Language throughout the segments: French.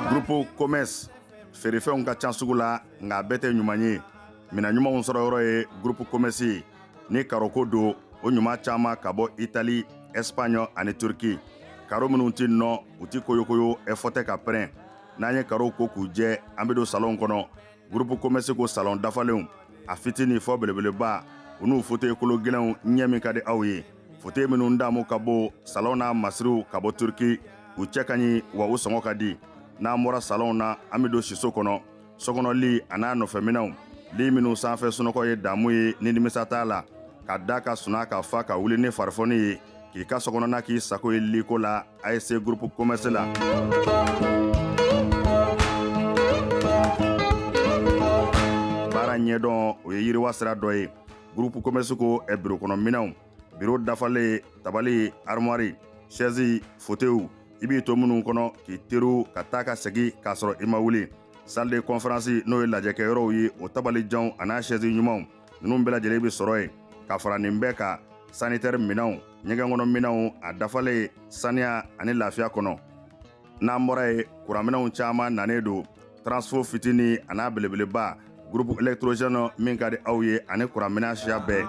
Groupe Commerce Ferifeon ka can sugu la nga bɛɛ tɛ ɲuman ye mina ɲumanw sɔrɔ yɔrɔ ye groupe Commerce ni karoko do o ɲuman caman ka bɔ Italie, Espagne ani Turquie. Karo minnu ti nɔ u ti koyokoyo fɔtɛ ka pɛrɛn n'an ye karo ko k'u jɛ an bɛ don salon kɔnɔ groupe Commerce ko salon dafalenw a fitini fɔ belebeleba u n'u fauteuil kolo gɛlɛnw ɲɛ min ka di aw ye fauteuil minnu damu ka bɔ salon na masiriw ka bɔ Turquie u cɛ ka ɲi wa u sɔngɔ ka di n'an bɔra salon na an bɛ don siso kɔnɔ sokɔnɔli a n'a nɔfɛminɛnw li minnu sanfɛ sunɔgɔ ye damu ye ni nimisa t'a la ka da ka suna ka fa ka wuli ni farifoni ye k'i ka sokɔnɔna k'i sago ye liko la ASC groupe Commerce la. Baara ɲɛdɔn o ye yiriwa sira dɔ ye groupe Commerce ko biro kɔnɔ minɛnw biro dafalen tabali armoire chaise fauteuil i b'i to minnu kɔnɔ k'i teriw ka taa ka segin k'a sɔrɔ i ma wuli salle de conférence n'o ye lajɛkɛyɔrɔw ye o tabalijanw a n'a chaise ɲumanw ninnu bɛɛ lajɛlen bɛ sɔrɔ yen ka fara nin bɛɛ kan sanitaire minɛnw ɲɛgɛn kɔnɔ minɛnw a dafalen saniya ani lafiya kɔnɔ n'an bɔra ye kuranminɛnw caman nanen don transfo fitini a n'a belebeleba groupe électrogène min ka di aw ye ani kuranminɛn siya bɛɛ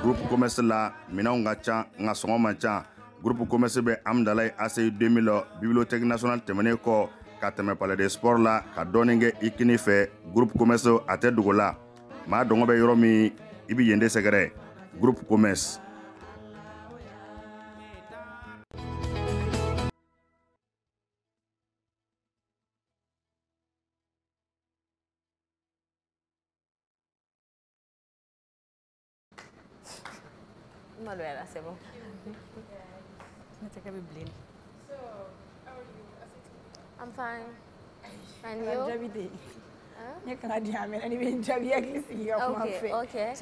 groupe Commerce la minɛnw ka ca nka sɔngɔ man ca groupe Commerce bɛ Amdalaye ACI 2000 bibliothèque nationale tɛmɛnen kɔ ka tɛmɛ palais des sports la ka dɔɔnin kɛ i kini fɛ groupe Commerce a tɛ dogo la maa dɔngɔ bɛ yɔrɔ min i bɛ yen de sɛgɛrɛ groupe Commerce. Manuela, c'est bon. I'm fine. And you? Okay, okay.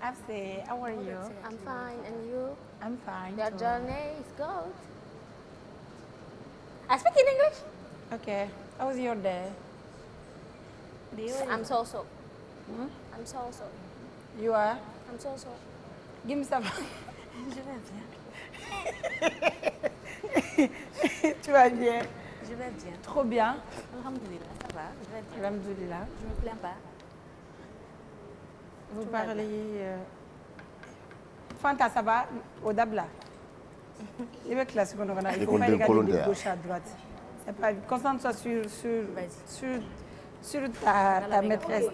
Afse, how are you? I'm fine. And you? I'm fine. Your too. journey is good. I speak in English? Okay. How was your day? I'm so-so. Hmm? I'm so-so. You are? I'm so-so. Give me some. Je vais bien. Tu vas bien? Je vais bien. Trop bien. Alhamdulillah, ça va. Je vais bien. Alhamdulillah. Je me plains pas. Vous Tout va parlez... Fanta, ça va? Au Dabla. Il veut que la seconde, il ne faut pas regarder de gauche à droite. C'est pas... Concentre-toi sur ta maîtresse.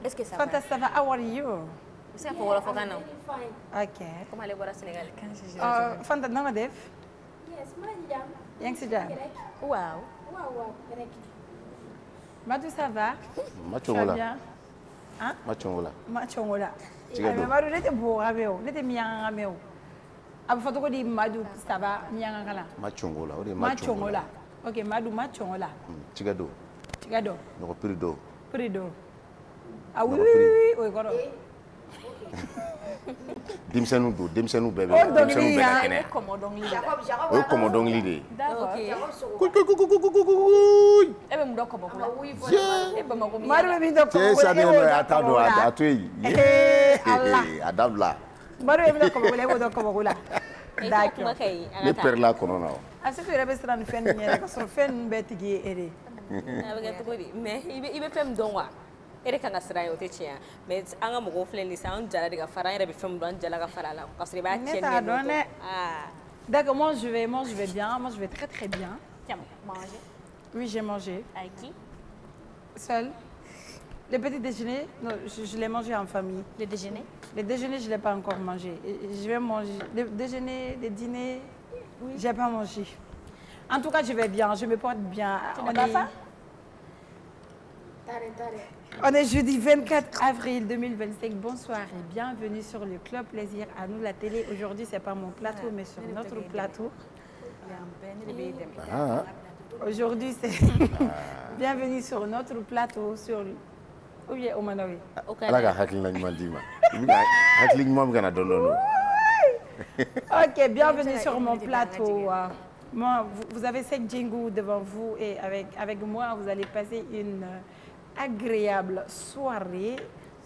Est-ce que ça va? Fanta, ça va? How are you? C'est pour le Fogano. Ok. Comment aller voir au Sénégal? Fanta, nanga def? Yes, madame. Yang si jam? Wow. Wow, correct. Madou, ça va? Machongola. Hein? Machongola. Machongola. Tigado. Madou, n'était beau, rameo. N'était miang, rameo. Abu Fatoko dit Madou, ça va? Miang, kala. Machongola. Machongola. Ok, Madou, Machongola. Tigado. Tigado. Noko pirido. Prido. Ah oui, oui, oui, oui, Dimsenu do, dimsenu bebe. Oh, donc Dimsenu il y bebe a- kene. Jacob. O komo dongli de. Ok. Ebe mu doko bokula. Ebe mako mi. Maru be doko Che sa ne no atado atoi. Allah. Adabla. Maru be doko bokula, ebe doko bokula. D'accord. Ne perla kono na. Asi ko rebe sran fen ni rek so fen betigi ere. Mais il be fem don wa. Ere kan gasra yo te chia. Mais anga mo go flen ni sound jala diga fara ere be fem don jala ga fara la. Kasri ba chen ne. Ah. D'accord, moi je vais bien, moi je vais très très bien. Tiens, manger. Oui, j'ai mangé. Avec qui? Seul. Le petit déjeuner, non, je l'ai mangé en famille. Le déjeuner? Le déjeuner, je ne l'ai pas encore mangé. Je vais manger. Le déjeuner, le dîner, oui. Je n'ai pas mangé. En tout cas, je vais bien, je me porte bien. Tu n'as pas faim? On est jeudi 24 avril 2025. Bonsoir et bienvenue sur le Club Plaisir à nous la télé. Aujourd'hui, ce n'est pas mon plateau, mais sur notre plateau. Aujourd'hui, c'est bienvenue sur notre plateau. Sur... Oui, Omanoui. Ok, bienvenue sur mon plateau. Moi, vous avez 5 jingles devant vous et avec moi, vous allez passer agréable soirée.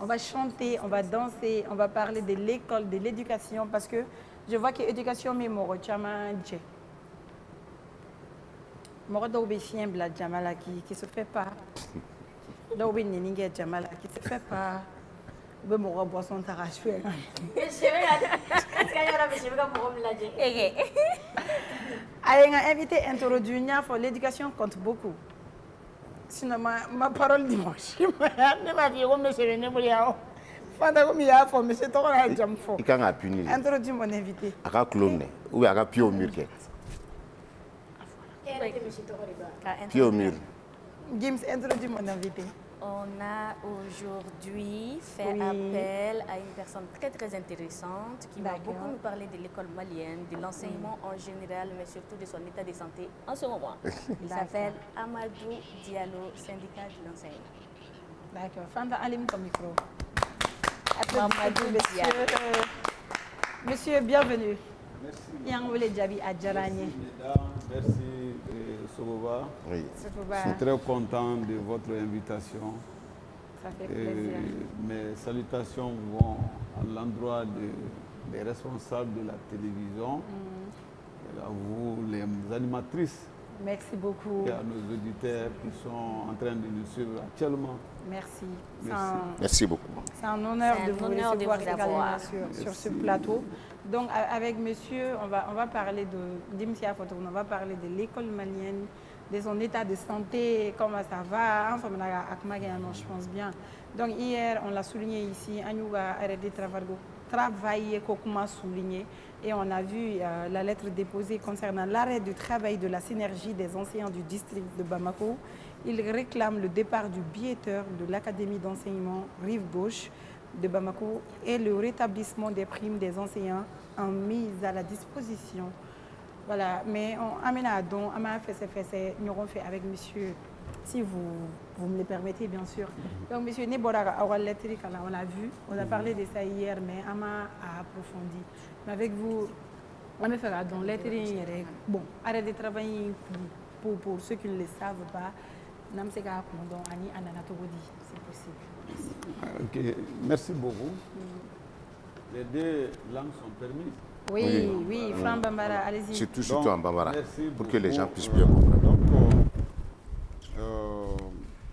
On va chanter, on va danser, on va parler de l'école, de l'éducation, parce que je vois que l'éducation est moro chama dje. Moro do be chien bla jamala qui se fait pas. Do be ninge jamala qui se fait pas. Be moro boisson t'arrache. Allez, invité introduire pour l'éducation compte beaucoup. Sinon, ma parole dimanche. Ne m'a dit, oh, monsieur, ne voulait pas. Fanta comme il y a fait, monsieur, tu as déjà fait. Il can punir. Introduis mon invité. A ka clone ou a ka pied au mur ke. Pied au mur. Gims, introduis mon invité. On a aujourd'hui fait appel à une personne très intéressante qui va beaucoup nous parler de l'école malienne, de l'enseignement en général, mais surtout de son état de santé en ce moment. Il s'appelle Amadou Diallo, syndicat de l'enseignement. D'accord. Fanta, allume ton micro. Amadou Diallo. Monsieur, bienvenue. Merci. Yangoule Djabi Adjarani. Merci Sogoba. Oui. Je suis très content de votre invitation. Ça fait plaisir. Mes salutations vont à l'endroit des responsables de la télévision, et à vous, les animatrices. Merci beaucoup. Et à nos auditeurs qui sont en train de nous suivre actuellement. Merci. Merci beaucoup. C'est un honneur de vous recevoir également sur ce plateau. Donc avec monsieur, on va parler de Dimsia Photo, on va parler de l'école malienne, de son état de santé, comment ça va, enfin, je pense bien. Donc hier, on l'a souligné ici, Anyouga arrêté travailler, comment souligner, et on a vu la lettre déposée concernant l'arrêt du travail de la synergie des enseignants du district de Bamako. Ils réclament le départ du biaiteur de l'académie d'enseignement Rive Gauche de Bamako et le rétablissement des primes des enseignants en mise à la disposition. Voilà, mais on amène à don, on a fait, nous avons fait avec monsieur, si vous me le permettez bien sûr. Donc monsieur Nebora, on a vu, on a parlé de ça hier, mais on a approfondi. Mais avec vous, on a fait un don, bon, arrêt de travailler pour ceux qui ne le savent pas, c'est possible. Okay. Merci beaucoup. Les deux langues sont permises. Oui, Fran Bambara, allez-y. Surtout en Bambara, pour que les gens puissent bien comprendre. comprendre. Donc,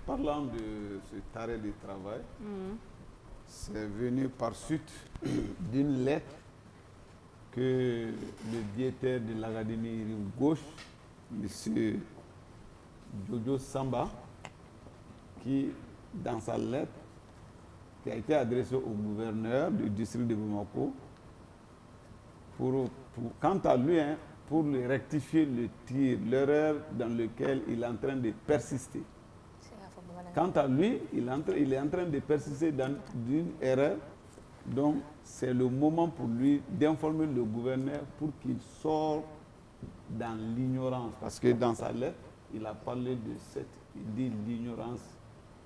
parlant de cet arrêt de travail, c'est venu par suite d'une lettre que le directeur de l'Académie Rive Gauche, M. Jojo Samba, qui, dans sa lettre, qui a été adressée au gouverneur du district de Bamako, quant à lui, pour lui rectifier le tir, l'erreur dans laquelle il est en train de persister. Quant à lui, il est en train de persister dans une erreur, donc c'est le moment pour lui d'informer le gouverneur pour qu'il sorte dans l'ignorance. Parce que dans sa lettre, il a parlé de il dit l'ignorance,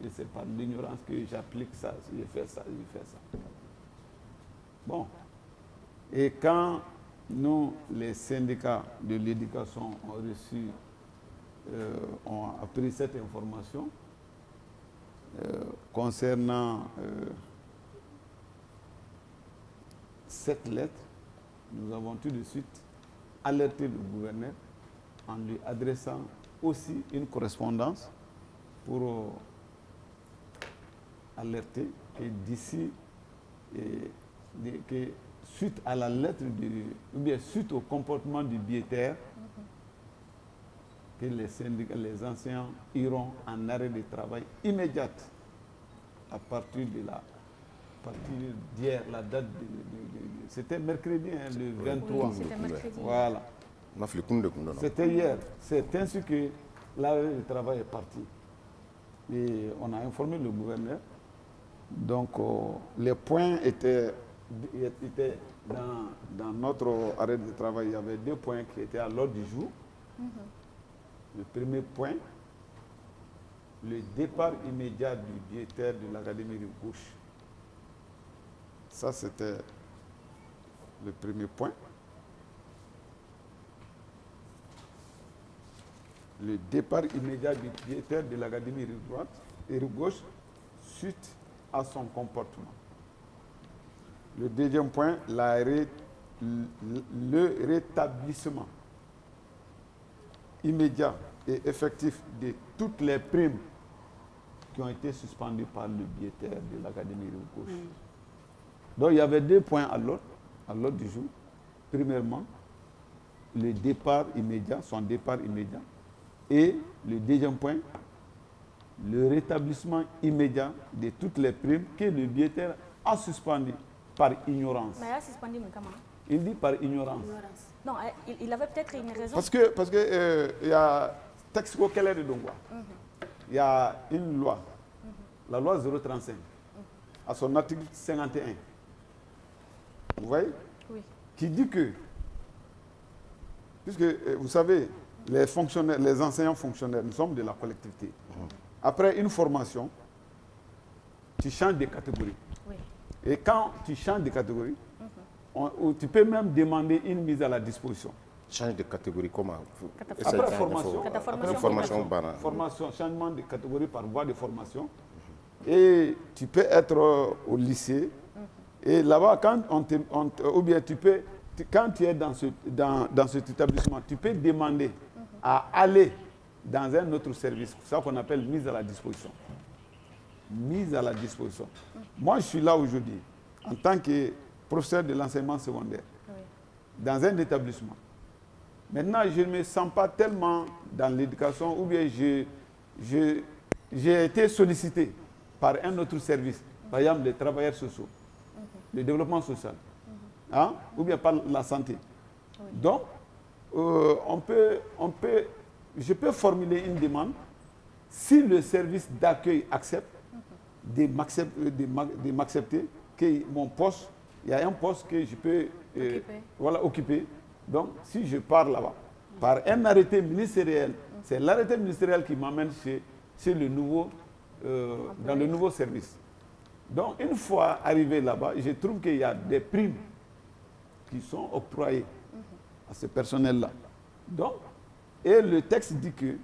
et c'est par l'ignorance que j'applique ça, je fais ça, je fais ça. Bon. Et quand nous, les syndicats de l'éducation, ont appris cette information concernant cette lettre, nous avons tout de suite alerté le gouverneur en lui adressant aussi une correspondance pour alerter que d'ici, que suite à la lettre, ou bien suite au comportement du biaiteur, que les syndicats, les enseignants iront en arrêt de travail immédiat à partir d'hier, la date c'était mercredi, le 23. Oui, c'était mercredi. Voilà. C'était hier. C'est ainsi que l'arrêt de travail est parti. Et on a informé le gouverneur. Donc, les points étaient dans notre arrêt de travail. Il y avait 2 points qui étaient à l'ordre du jour. Le premier point, le départ immédiat du biaiteur de l'Académie de Gauche. Ça, c'était le premier point. le départ immédiat du piétaire de l'académie rive droite et rive gauche suite à son comportement. Le deuxième point, le rétablissement immédiat et effectif de toutes les primes qui ont été suspendues par le biétaire de l'académie rive gauche. Donc il y avait 2 points à l'ordre du jour. Premièrement, le départ immédiat, son départ immédiat. Et le deuxième point, le rétablissement immédiat de toutes les primes que le biétaire a suspendues par ignorance. Mais il a suspendu, mais comment? Il dit par ignorance. Non, il avait peut-être une raison. Parce que il y a texte auquel est de Dongwa. Il y a une loi, la loi 035, à son article 51. Vous voyez? Oui. Qui dit que, puisque vous savez, les fonctionnaires, les enseignants fonctionnaires, nous sommes de la collectivité. Après une formation, tu changes de catégorie. Oui. Et quand tu changes de catégorie, tu peux même demander une mise à la disposition. Change de catégorie, comment? Après formation, formation, changement de catégorie par voie de formation. Et tu peux être au lycée. Et là-bas, ou bien quand tu es dans cet établissement, tu peux demander à aller dans un autre service, c'est ça qu'on appelle mise à la disposition. Mise à la disposition. Moi, je suis là aujourd'hui en tant que professeur de l'enseignement secondaire dans un établissement. Maintenant, je ne me sens pas tellement dans l'éducation ou bien j'ai été sollicité par un autre service, par exemple les travailleurs sociaux, le développement social, ou bien par la santé. Donc, je peux formuler une demande si le service d'accueil accepte de m'accepter, que mon poste, il y a un poste que je peux occuper. Donc, si je pars là-bas, par un arrêté ministériel, c'est l'arrêté ministériel qui m'amène chez le nouveau, dans le nouveau service. Donc, une fois arrivé là-bas, je trouve qu'il y a des primes qui sont octroyées à ce personnel-là. Donc, et le texte dit que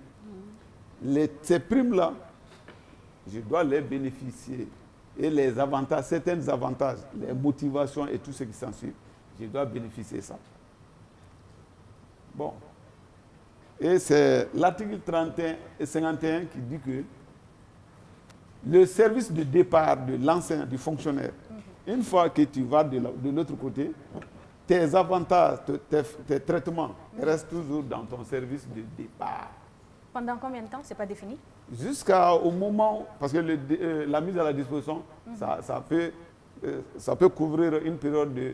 ces primes-là, je dois les bénéficier. Et les avantages, certains avantages, les motivations et tout ce qui s'ensuit, je dois bénéficier de ça. Bon. Et c'est l'article 31 et 51 qui dit que le service de départ de l'enseignant, du fonctionnaire, une fois que tu vas de l'autre côté, tes avantages, tes traitements restent toujours dans ton service de départ. Pendant combien de temps? Ce n'est pas défini? Jusqu'au moment, parce que la mise à la disposition, ça peut couvrir une période de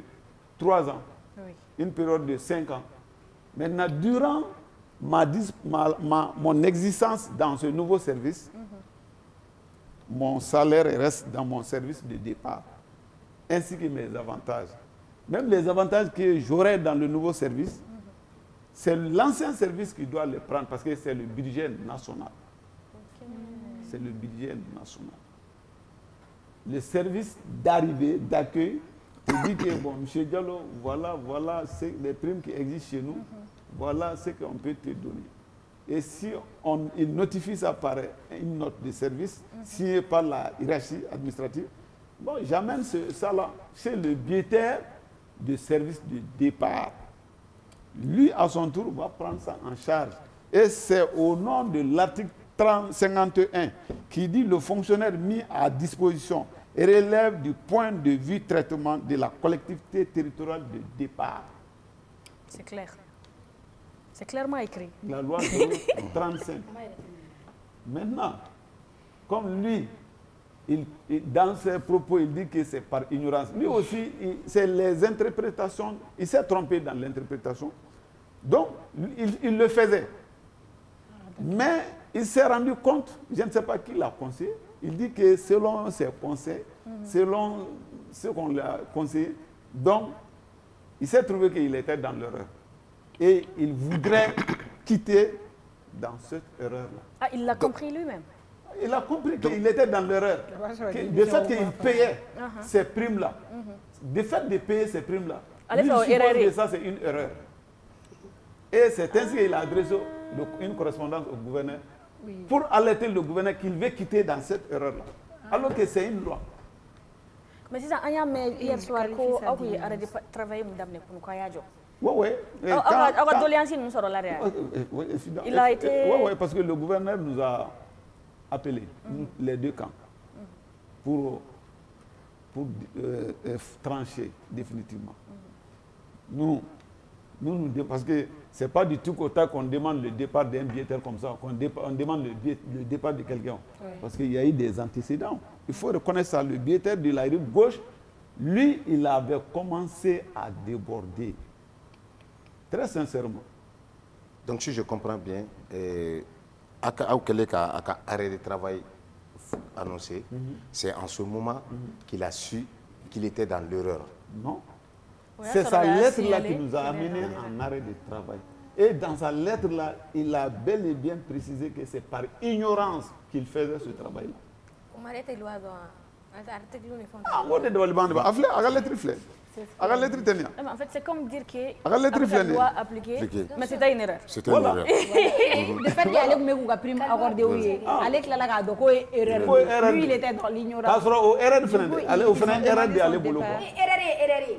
3 ans, une période de 5 ans. Maintenant, durant mon existence dans ce nouveau service, mon salaire reste dans mon service de départ, ainsi que mes avantages. Même les avantages que j'aurai dans le nouveau service, c'est l'ancien service qui doit les prendre parce que c'est le budget national. C'est le budget national. Le service d'arrivée, d'accueil, te dit que, bon, M. Diallo, voilà les primes qui existent chez nous, voilà ce qu'on peut te donner. Et si il notifie ça par une note de service, signée par la hiérarchie administrative, bon, j'amène ça là chez le biétaire de service de départ. Lui, à son tour, va prendre ça en charge. Et c'est au nom de l'article 51 qui dit le fonctionnaire mis à disposition et relève du point de vue traitement de la collectivité territoriale de départ. C'est clair. C'est clairement écrit. La loi 35. Maintenant, comme lui, dans ses propos, il dit que c'est par ignorance. Lui aussi, c'est les interprétations. Il s'est trompé dans l'interprétation. Donc, il le faisait. Mais il s'est rendu compte, je ne sais pas qui l'a conseillé, il dit que selon ses conseils, selon ce qu'on lui a conseillé, donc, il s'est trouvé qu'il était dans l'erreur. Et il voudrait quitter dans cette erreur-là. Ah, il l'a compris lui-même? Il a compris qu'il était dans l'erreur. Le fait qu'il payait ces primes-là, le fait de payer ces primes-là, lui suppose que ça c'est une erreur. Et c'est ainsi qu'il a adressé une correspondance au gouverneur pour alerter le gouverneur qu'il veut quitter dans cette erreur-là. Alors que c'est une loi. Mais c'est ça, hier soir, quand on a arrêté de travailler, Oui. Il a été... Oui, parce que le gouverneur nous a appelés, les deux camps, pour trancher définitivement. Nous, parce que ce n'est pas du tout qu'on demande le départ d'un biétaire comme ça, on demande le départ de quelqu'un. Parce qu'il y a eu des antécédents. Il faut reconnaître ça. Le biétaire de la rive gauche, lui, il avait commencé à déborder. Très sincèrement. Donc, si je comprends bien, arrêt de travail annoncé, c'est en ce moment qu'il a su qu'il était dans l'erreur. Non. C'est sa lettre-là qui nous a amenés en arrêt de travail. Et dans sa lettre-là, il a bel et bien précisé que c'est par ignorance qu'il faisait ce travail-là. En fait, c'est comme dire que la loi appliquée, mais c'était une erreur. C'était une erreur. Le fait qu'il allait me prime accordé, avec la laga doko erreur. Lui, il était dans l'ignorance.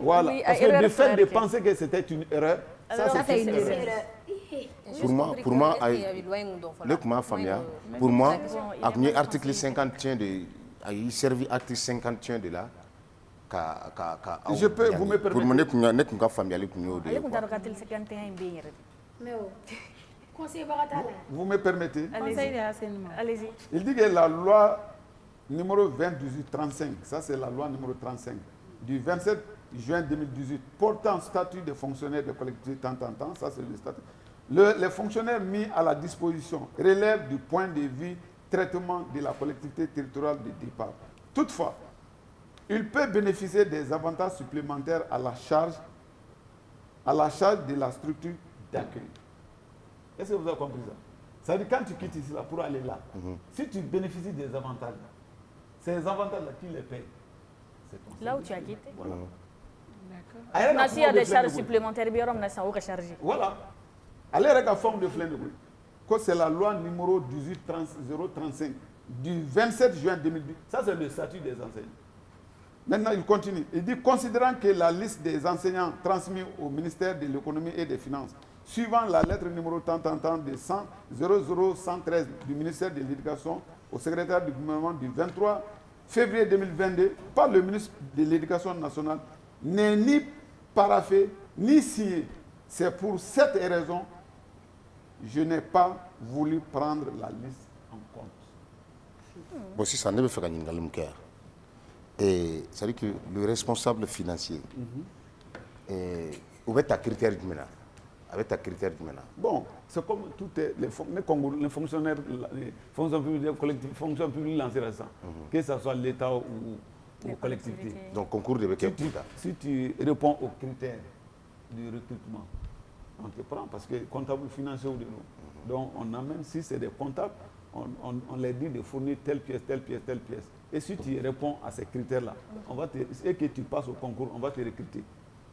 Voilà. Parce que le fait de penser que c'était une erreur, ça c'est une erreur. Pour moi, avec l'article 51 de il servi article 51 de là. Je peux, vous me permettez. Vous me permettez. Allez-y. Il dit que la loi numéro 2018-35, ça c'est la loi numéro 35, du 27 juin 2018, portant statut de fonctionnaire de collectivité tant, ça c'est le statut. Les fonctionnaires mis à la disposition relèvent du point de vue traitement de la collectivité territoriale de départ. Toutefois, il peut bénéficier des avantages supplémentaires à la charge de la structure d'accueil. Est-ce que vous avez compris ça? Ça veut dire quand tu quittes ici là, pour aller là, si tu bénéficies des avantages, ces avantages-là, tu les payes. Là où tu as quitté. Voilà. D'accord. Il y a des charges supplémentaires, voilà. Allez avec la forme de flin de bruit. C'est la loi numéro 18-035 du 27 juin 2010. Ça, c'est le statut des enseignants. Maintenant, il continue. Il dit, considérant que la liste des enseignants transmis au ministère de l'économie et des finances, suivant la lettre numéro tant de 00113 du ministère de l'éducation au secrétaire du gouvernement du 23 février 2022 par le ministre de l'éducation nationale, n'est ni paraphé ni signé. C'est pour cette raison que je n'ai pas voulu prendre la liste en compte. Bon, si ça ne veut pas faire et c'est-à-dire que le responsable financier, où est ta critère du ménage? Avec ta critère du ménage. Bon, c'est comme tout les fonctionnaires, les fonctions publiques lancées récemment, que ce soit l'État ou collectivité. Donc, concours de si tu réponds aux critères du recrutement, on te prend parce que comptable financier ou de nous. Donc, on amène, si c'est des comptables, on leur dit de fournir telle pièce, telle pièce, telle pièce. Et si tu réponds à ces critères-là, et que tu passes au concours, on va te recruter.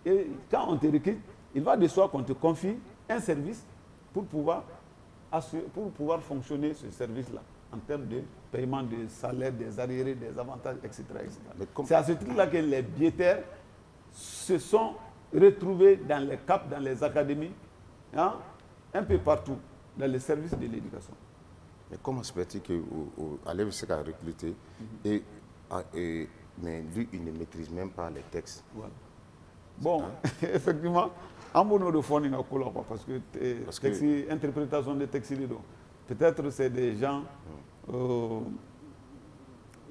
Et quand on te recrute, il va de soi qu'on te confie un service pour pouvoir fonctionner ce service-là en termes de paiement de salaire, des arriérés, des avantages, etc. C'est à ce titre-là que les biétaires se sont retrouvés dans les CAP, dans les académies, hein, un peu partout, dans les services de l'éducation. Mais comment se fait-il qu'Alev s'est recruté mais lui, il ne maîtrise même pas les textes. Voilà. Bon, effectivement, en bon de fond, il n'y a pas parce que interprétation des textes, peut-être c'est des gens,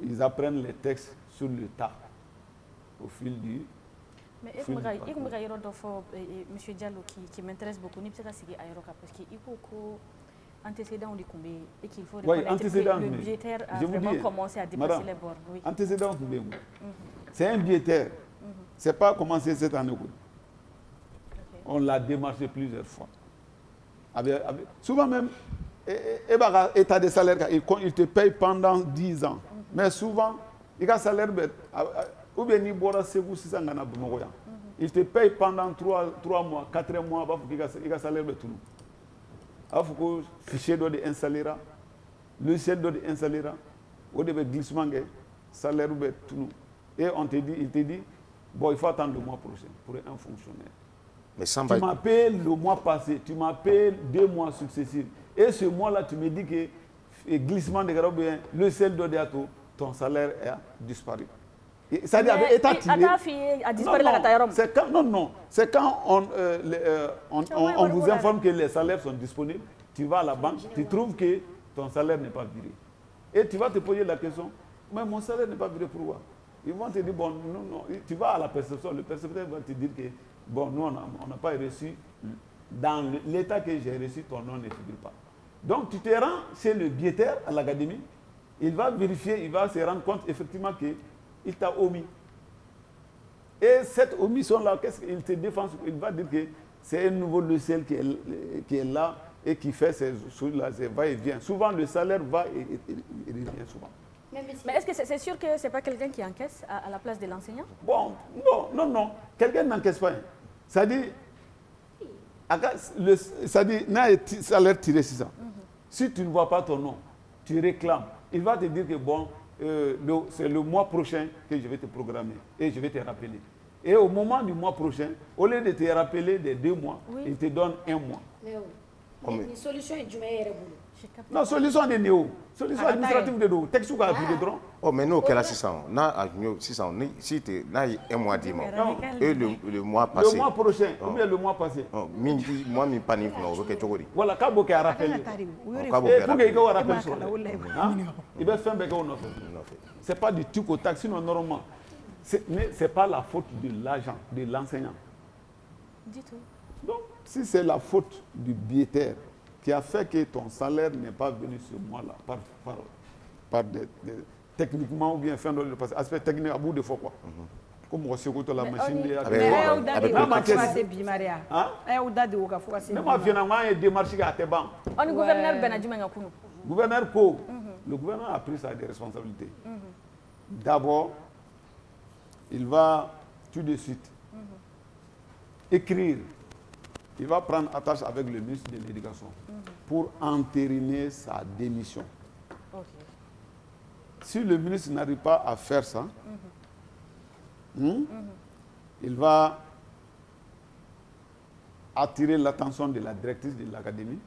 ils apprennent les textes sur le tas, au fil du... Mais il y a M. Diallo qui m'intéresse beaucoup, parce qu'il faut antécédent du Koumbe et qu'il faut reconnaître que le biétaire a vraiment commencé à dépasser les bornes. Oui. Antécédent c'est un biétaire. Ce n'est pas commencé cette année. On l'a démarché plusieurs fois. Souvent même, état de salaire, il te paye pendant 10 ans. Mais souvent, il a un salaire, ou bien il te paye pendant 3 mois, 4 mois, il a un salaire. il faut que le fichier doit être installé, le logiciel doit être installé, au début glissement, salaire tout. Et on te dit, il te dit, bon, il faut attendre le mois prochain pour un fonctionnaire. Mais sans tu m'appelles le mois passé, tu m'appelles 2 mois successifs. Et ce mois-là, tu me dis que le glissement de garab, le sel de Diato, ton salaire a disparu. C'est-à-dire, c'est quand on vous informe que les salaires sont disponibles, tu vas à la banque, tu trouves que ton salaire n'est pas viré. Et tu vas te poser la question, mais mon salaire n'est pas viré, pourquoi? Ils vont te dire, bon, non, tu vas à la perception, le percepteur va te dire que, bon, nous, on n'a pas reçu, dans l'état que j'ai reçu, ton nom ne figure pas. Donc, tu te rends chez le biétaire à l'académie, il va vérifier, il va se rendre compte effectivement qu'il t'a omis. Et cette omission-là, qu'est-ce qu'il te défend? Il va dire que c'est un nouveau logiciel qui est là et qui fait ces choses-là, va-et-vient. Souvent, le salaire va et revient souvent. Mais est-ce que c'est sûr que ce n'est pas quelqu'un qui encaisse à la place de l'enseignant? Bon, non. Quelqu'un n'encaisse pas. C'est-à-dire, salaire tiré 600. Si tu ne vois pas ton nom, tu réclames. Il va te dire que bon, c'est le mois prochain que je vais te programmer et je vais te rappeler. Et au moment du mois prochain, au lieu de te rappeler des 2 mois, il te donne 1 mois. Mais solution est du meilleur. Non, solution de néo. Solution administrative de néo. Texte ou appliqué droit. Oh, mais nous, quel a 600? Si tu as 1 mois, 10 mois. Et le mois passé. Le mois prochain, ou bien le mois passé. Moi, je ne pas panique. Voilà, quand vous avez rappelé. Il va faire un peu. Ce n'est pas du tout au taxe, sinon normalement. Mais ce n'est pas la faute de l'agent, de l'enseignant. Du tout. Donc, si c'est la faute du biétaire qui a fait que ton salaire n'est pas venu ce mois-là, techniquement ou bien fin de passé, aspect technique à bout de fois quoi. Comme on se côté la machine de le gouvernement a pris sa responsabilité. D'abord, il va tout de suite écrire. Il va prendre attache avec le ministre de l'Éducation pour entériner sa démission. Si le ministre n'arrive pas à faire ça, il va attirer l'attention de la directrice de l'académie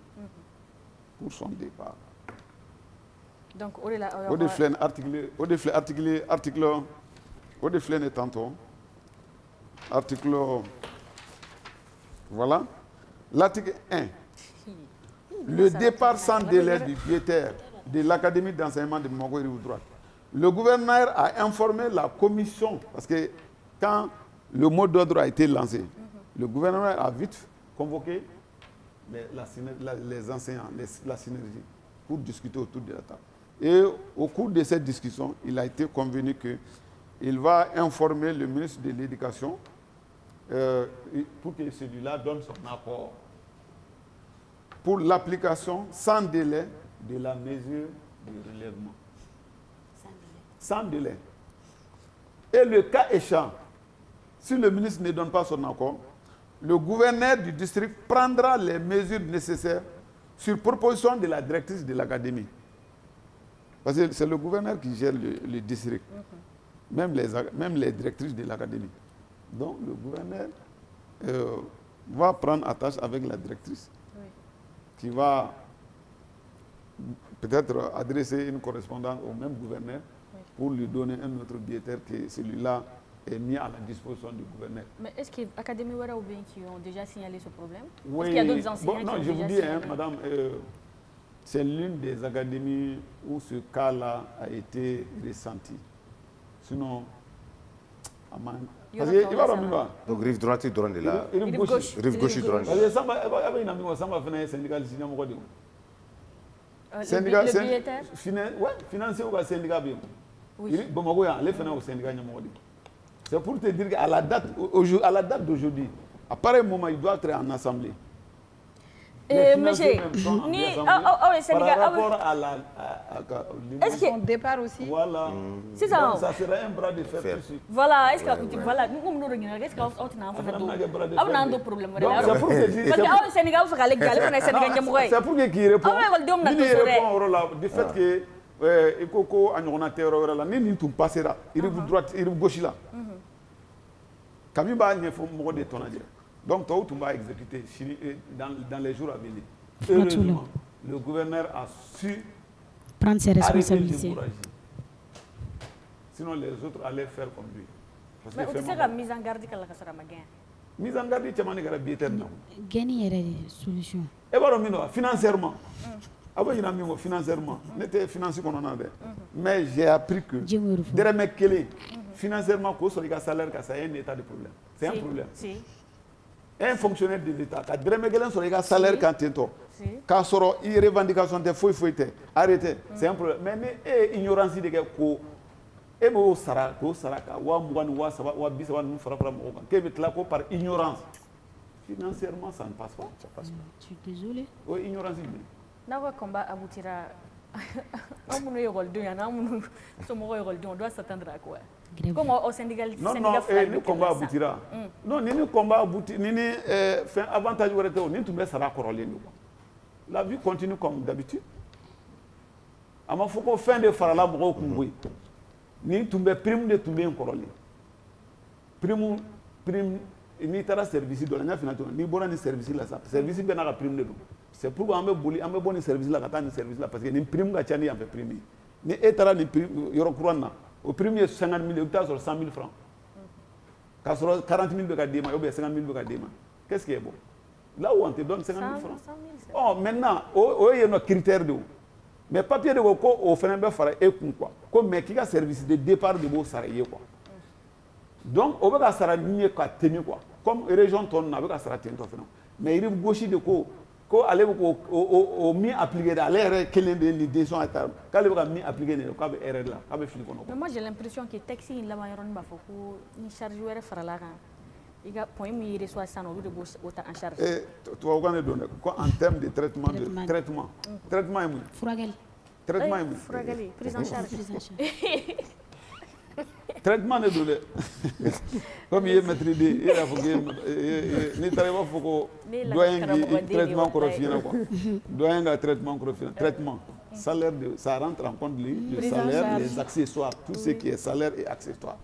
pour son départ. Donc, voilà. L'article 1. Le départ sans délai du biétaire de l'Académie d'enseignement de Mogo Rive Droite. Le gouverneur a informé la commission, parce que quand le mot d'ordre a été lancé, le gouverneur a vite convoqué les enseignants, la synergie, pour discuter autour de la table. Et au cours de cette discussion, il a été convenu qu'il va informer le ministre de l'Éducation pour que celui-là donne son accord pour l'application sans délai de la mesure de relèvement. Sans délai. Et le cas échéant, si le ministre ne donne pas son accord, le gouverneur du district prendra les mesures nécessaires sur proposition de la directrice de l'académie. Parce que c'est le gouverneur qui gère le district, même les directrices de l'académie. Donc le gouverneur va prendre attache avec la directrice qui va peut-être adresser une correspondance au même gouverneur pour lui donner un autre biétaire que celui-là est mis à la disposition du gouverneur. Mais est-ce qu'il y a des académies qui ont déjà signalé ce problème? Oui. Est-ce qu'il y a d'autres enseignants qui ont je vous déjà dis, signalé? madame, c'est l'une des académies où ce cas-là a été ressenti. Sinon, parce qu'il va revenir. Donc, rive droite, il doit de là. Rive gauche. Rive gauche, il doit de là. Le biétaire? Oui, financier ou syndicat. Oui. C'est pour te dire qu'à la date d'aujourd'hui, à pareil moment, il doit être en assemblée. Monsieur, par rapport à la... Est-ce que son départ aussi? Voilà. C'est ça. Donc, ça serait un bras de fer. Voilà. Est-ce que... Voilà. Nous, nous, est-ce qu'on a un problème? C'est pour que dire... Parce que Sénégal, il faut aller galer. C'est pour qu'il répond. Il répond du fait que... Il faut qu'on ait un terror là. Ni tout passera. Il est droite, il est gauche là. Kamibaa il faut mourir de ton adieu. Donc, toi, tu vas exécuter dans les jours à venir. Heureusement, le gouverneur a su prendre ses responsabilités. Sinon, les autres allaient faire comme lui. Mais tu sais que la mise en garde, c'est la mise en garde, c'est la biétaire. Gagner une solution. Et voilà, financièrement. Avant, il y a mis financièrement. N'était financé qu'on en avait. Mais j'ai appris que, derrière mes financièrement, quand on a un salaire, ça a un état de problème. C'est un problème. Un fonctionnaire de l'État, quand Dremegelen sur les salaires quand tu es quand sort une revendication de fouille arrêtez, c'est un problème. Mais ignorance de que et mo sara ko saraka wa mugani wa saba wa bisawa nous fera que met là par ignorance. Financièrement ça ne passe pas. Ça passe pas. Je suis désolé. Oui, ignorance. Nawa combat aboutira. Amuno yogol do yana amuno somo yogol do on doit s'attendre à quoi? Comme au Sénégal, non, le combat aboutira. Non, le combat aboutira. Fait avantage ou retard, ni tout le monde sera corrélé. La vie continue comme d'habitude. À ma fois fin de faire la mort au Congo. Ni tout le prime de tout le monde corrélé. Prime, ni tara service de la finance, ni bon ni service là ça. Service bien à prime de nous. C'est pourquoi on me bon service là, quand on service là parce que ni prime gachani en fait prime. Ni etara ni prime yoro courant. Au premier 50 000, tu as sur 100 000 francs. Quand sur 40 000 de Kadima, ou bien 50 000 de Kadima. Qu'est-ce qui est bon? Là où on te donne 50 000 francs. Oh, maintenant, il y a un critère de où. Mais papier de où, au final, il faut faire quoi. Comme qui a service de départ de beau salarié quoi. Donc, on va faire un quoi, quoi. Comme région tourne, on va faire un mais il y a gauche de quoi. Ko ale au mi appliquer d'aller erreur quelle des sont à terme quand le mi appliquer ne ko be erreur là ka be fili kono. Mais moi j'ai l'impression que taxi la mayoron ba fo ko ni charge were farala kan iga point mi reçoit ça no de bo en charge. Tu vas connaître donner quoi en termes de traitement traitement est Furagal. Traitement est Furagal prise en charge. Traitement de douleur. Comme il est maîtrisé, il a faut que ni travail faut que doyen traitement correspondant quoi. Doyen traitement correspondant traitement. Salaire ça rentre en compte le salaire, les accessoires, tout ce qui est salaire et accessoires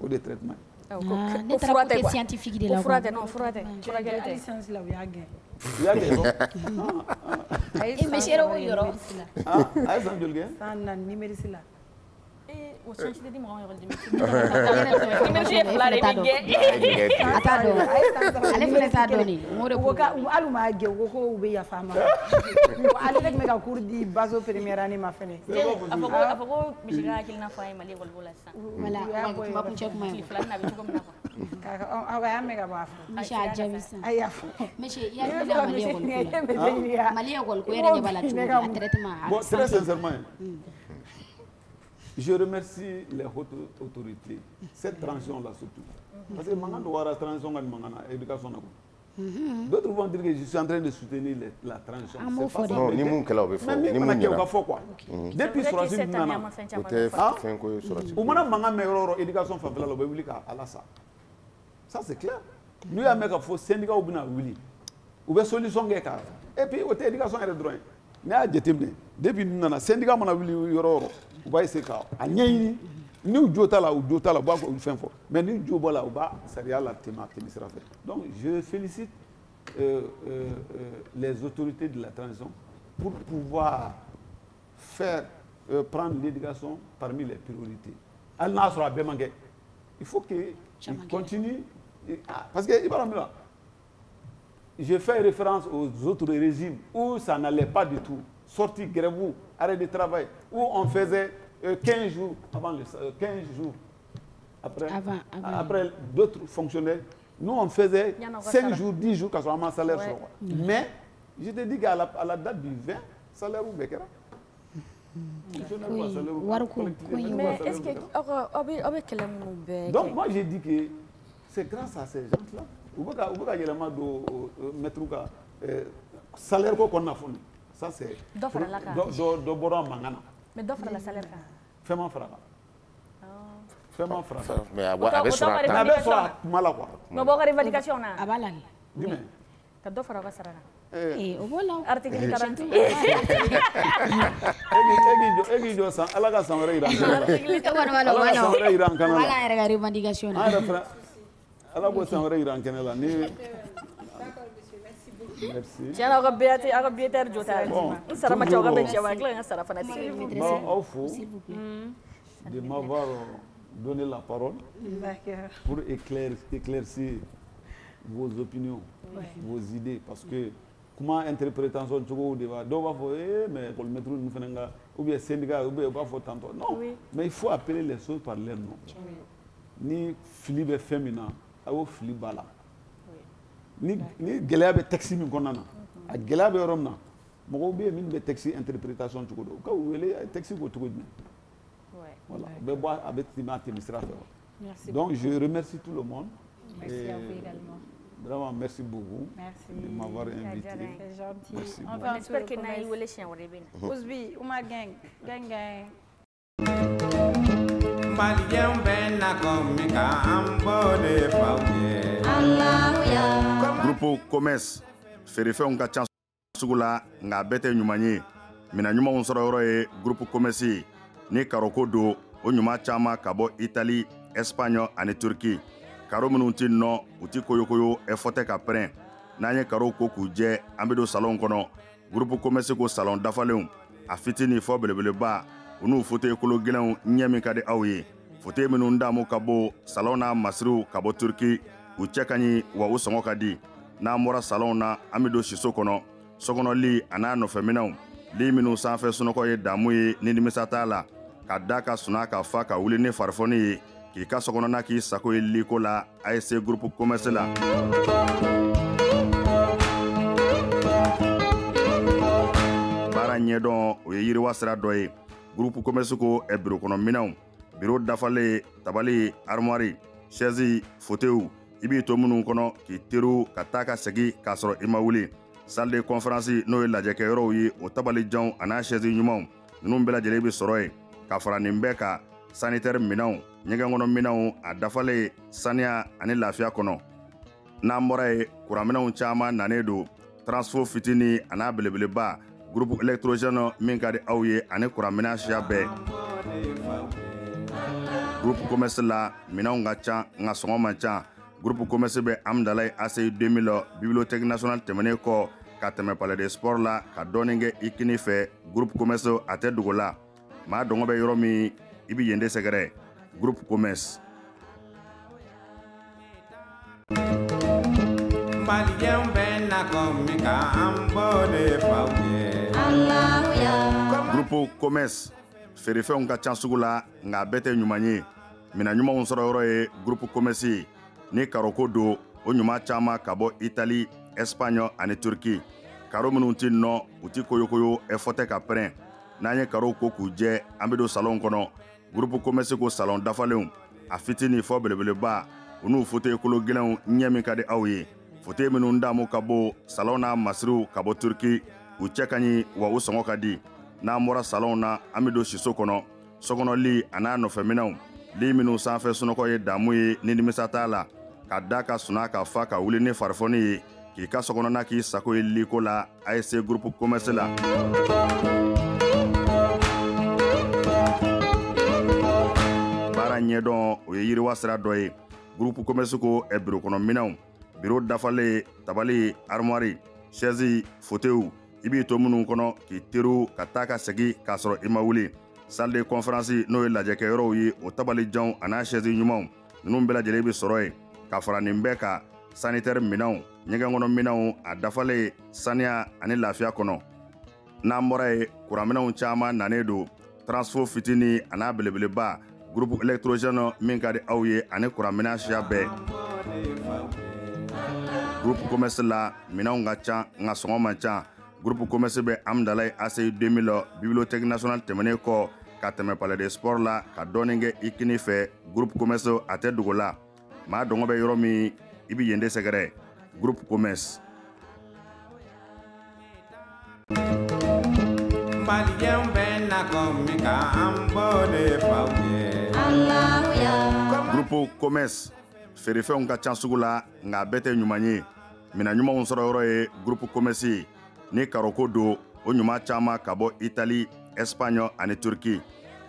au de traitement. Ne travail scientifique de la. Furate non, furate. La licence là il y a gain. Il y a gain. Et monsieur Ro yoro. Ah, ay san jol gain. Ça nan numéro là. O change de mo yoro de merci flare bige atado ale fele ta doni ngore ko ka aluma ge ko ube ya fama ale rek mega kurdi bazo première année ma fene afako bishiga kilna fay mali gol bola sa wala ma ko chek ma flare na bi ko na kaka awa mega ba misha javisa aya monsieur ya ni da mali gol ko yere bala tu traitement bon très sincèrement je remercie les hautes autorités. Cette transition-là surtout. Parce que maintenant, on a la transition dans l'éducation. D'autres vont dire que je suis en train de soutenir la transition. Non, ni mon que là, ni mon que là, quoi. Depuis sur la suite, on a un éducation familiale au Béli à la ça. Ça c'est clair. Nous avons un faux syndicat au Bénin, ou bien solution et puis l'éducation est droit. Mais depuis nous avons un syndicat mon avis yoro. Vous voyez c'est ça. Nous jota là ou jota là bois une fin fort. Mais nous jobo là ou bas c'est la thématique qui sera fait. Donc je félicite les autorités de la transition pour pouvoir faire prendre l'éducation parmi les priorités. Elle n'a pas bien manqué. Il faut qu'il continue parce que je fais référence aux autres régimes où ça n'allait pas du tout. Sortie grève ou arrêt de travail où on faisait 15 jours avant 15 jours après d'autres fonctionnaires. Nous on faisait 5 jours, 10 jours quand on a un salaire sur quoi. Mais je te dis qu'à la date du 20, salaire ou békera. Mais est-ce que donc moi j'ai dit que c'est grâce à ces gens-là. Ou mettre salaire ko kɔnɔna foni ça c'est dɔ farala kan dɔ bɔra mankan na mais dɔ farala salaire kan fɛn ma fara kan fɛn ma fara kan mais a bɛ sɔrɔ a a bɛ sɔrɔ a kuma la quoi mais bɔ ka revendication na a b'a la jumɛn ka dɔ fara ka sara kan o b'o la article 40 e k'i jɔ san ala ka san wɛrɛ yira an kana la e kɔni b'a la ala ka san wɛrɛ yira an kana la ala yɛrɛ ka revendication na an yɛrɛ fana ala k'o san wɛrɛ yira an kɛnɛ la ni merci tiɲɛna aw ka billetteur jɔ ta n sara ma cɛ aw ka bɛn cɛ wa tila ka sara fana sigi bon aw fo de m'avoir donné la parole pour éclaircir vos opinions, vos idées, parce que comment interprétation cogo de va dɔw b'a fɔ mais école maître ninnu fana ka ou bien syndicat ou bien u b'a fɔ tantôt non mais il faut appeler les choses par leur nom ni fili bɛ fɛn min na a y'o fili b'a la ni gɛlɛya bɛ texte min kɔnɔna na a gɛlɛya bɛ yɔrɔ min na mɔgɔw bɛ yen minnu bɛ texte interprétation cogo dɔn u ka u wele texte k'o cogo jumɛn voilà u bɛ bɔ a bɛ tɛmɛ sira fɛ donc je remercie tout le monde. Merci à vous également. Vraiment, merci beaucoup de m'avoir invité. C'est gentil. Merci On espère que naï wele chien wala ben. Ousbi, Ouma gang. Malien ben na komika ambode fawye. Allahu Groupe Commerce ferefɛnw ka ca sugu la nka a bɛɛ tɛ ɲuman ye mina ɲumanw sɔrɔ yɔrɔ ye groupe Commerce ni karoko don o ɲuman caman ka bɔ Italie, Espagne ani Turquie. Karo minnu ti nɔ u ti koyokoyo fɔ tɛ ka pɛrɛn n'an ye karo ko k'u jɛ an bɛ don salon kɔnɔ groupe Commerce ko salon dafalenw a fitini fɔ belebeleba u n'u fauteuil kolo gɛlɛnw ɲɛ min ka di aw ye fauteuil minnu damu ka bɔ salon n'a masiriw ka bɔ Turquie u cɛ ka ɲi wa u sɔngɔ ka di n'an bɔra salon na an bɛ don siso kɔnɔ sokɔnɔ a n'a nɔfɛminɛnw li minnu sanfɛ sunɔgɔ ye damu ye ni nimisa t'a la ka da ka suna ka fa ka wuli ni farifoni ye k'i ka sokɔnɔna k'i sago ye liko la ASC groupe Commerce la baara ɲɛdɔn o ye yiriwa sira dɔ ye groupe Commerce ko biro kɔnɔ minɛnw biro dafalen tabali armoire chaise fauteuil i b'i to minnu kɔnɔ k'i teriw ka taa ka segin k'a sɔrɔ i ma wuli salle de conférence n'o ye lajɛkɛyɔrɔw ye o tabalijanw a n'a chaise ɲumanw ninnu bɛɛ lajɛlen bɛ sɔrɔ yen ka fara nin bɛɛ kan sanitaire minɛnw ɲɛgɛn kɔnɔ minɛnw a dafalen saniya ani lafiya kɔnɔ n'an bɔra ye kuranminɛnw caman nanen don transfo fitini a n'a belebeleba groupe électrogène min ka di aw ye ani kuranminɛn siya bɛɛ groupe Commerce la minɛnw ka ca nka sɔngɔ man ca groupe Commerce bɛ Amdalaye ACI 2000 bibliothèque nationale tɛmɛnen kɔ ka tɛmɛ palais de sport la ka dɔɔnin kɛ i kini fɛ groupe Commerce a tɛ dogo la maa dɔngɔ bɛ yɔrɔ min i bɛ yen de sɛgɛrɛ groupe Commerce. Malien ben na komika ambode fawye. Groupe Commerce ferefɛnw ka ca sugu la nka a bɛɛ tɛ ɲuman ye mina ɲumanw sɔrɔ yɔrɔ ye groupe Commerce ni karoko don o ɲuman caman ka bɔ Italie, Espagne ani Turquie. Karo minnu ti nɔ u ti koyokoyo fɔ tɛ ka pɛrɛn n'an ye karo ko k'u jɛ an bɛ don salon kɔnɔ groupe Commerce ko salon dafalenw a fitini fɔ belebeleba u n'u fauteuil kolo gɛlɛnw ɲɛ min ka di aw ye fauteuil minnu damu ka bɔ salon n'a masiriw ka bɔ Turquie u cɛ ka ɲi wa u sɔngɔ ka di n'an bɔra salon na an bɛ don siso kɔnɔ sokɔnɔ a n'a nɔfɛminɛnw li minnu sanfɛ sunɔgɔ ye damu ye ni nimisa t'a la ka da ka suna ka fa ka wuli ni farifoni ye k'i ka sokɔnɔna k'i sago ye liko la ASC groupe Commerce la baara ɲɛdɔn o ye yiriwa sira dɔ ye groupe Commerce ko biro kɔnɔ minɛnw biro dafalen tabali armoire chaise fauteuil i b'i to minnu kɔnɔ k'i teriw ka taa ka segin k'a sɔrɔ i ma wuli salle de conférence n'o ye lajɛkɛyɔrɔw ye o tabalijanw a n'a chaise ɲumanw ninnu bɛɛ lajɛlen bɛ sɔrɔ yen ka fara nin bɛɛ kan sanitaire minɛnw ɲɛgɛn kɔnɔ minɛnw a dafalen saniya ani lafiya kɔnɔ n'an bɔra ye kuranminɛnw caman nanen don transfo fitini a n'a belebeleba groupe électrogène min ka di aw ye ani kuranminɛn siya bɛɛ groupe Commerce la minɛnw ka ca nka sɔngɔ man ca groupe Commerce bɛ Amdalaye ACI 2000 bibliothèque nationale tɛmɛnen kɔ ka tɛmɛ palais de sport la ka dɔɔnin kɛ i kini fɛ groupe Commerce a tɛ dogo la maa dɔngɔ bɛ yɔrɔ min i bɛ yen de sɛgɛrɛ groupe Commerce. Malien ben na komika ambo de fauye. Alléluia. Groupe Commerce feerefɛnw ka ca sugu la nka bɛɛ tɛ ɲuman ye mina ɲumanw sɔrɔ yɔrɔ ye groupe Commerce ni karoko don o ɲuman caman ka bɔ Italie, Espagne ani Turki.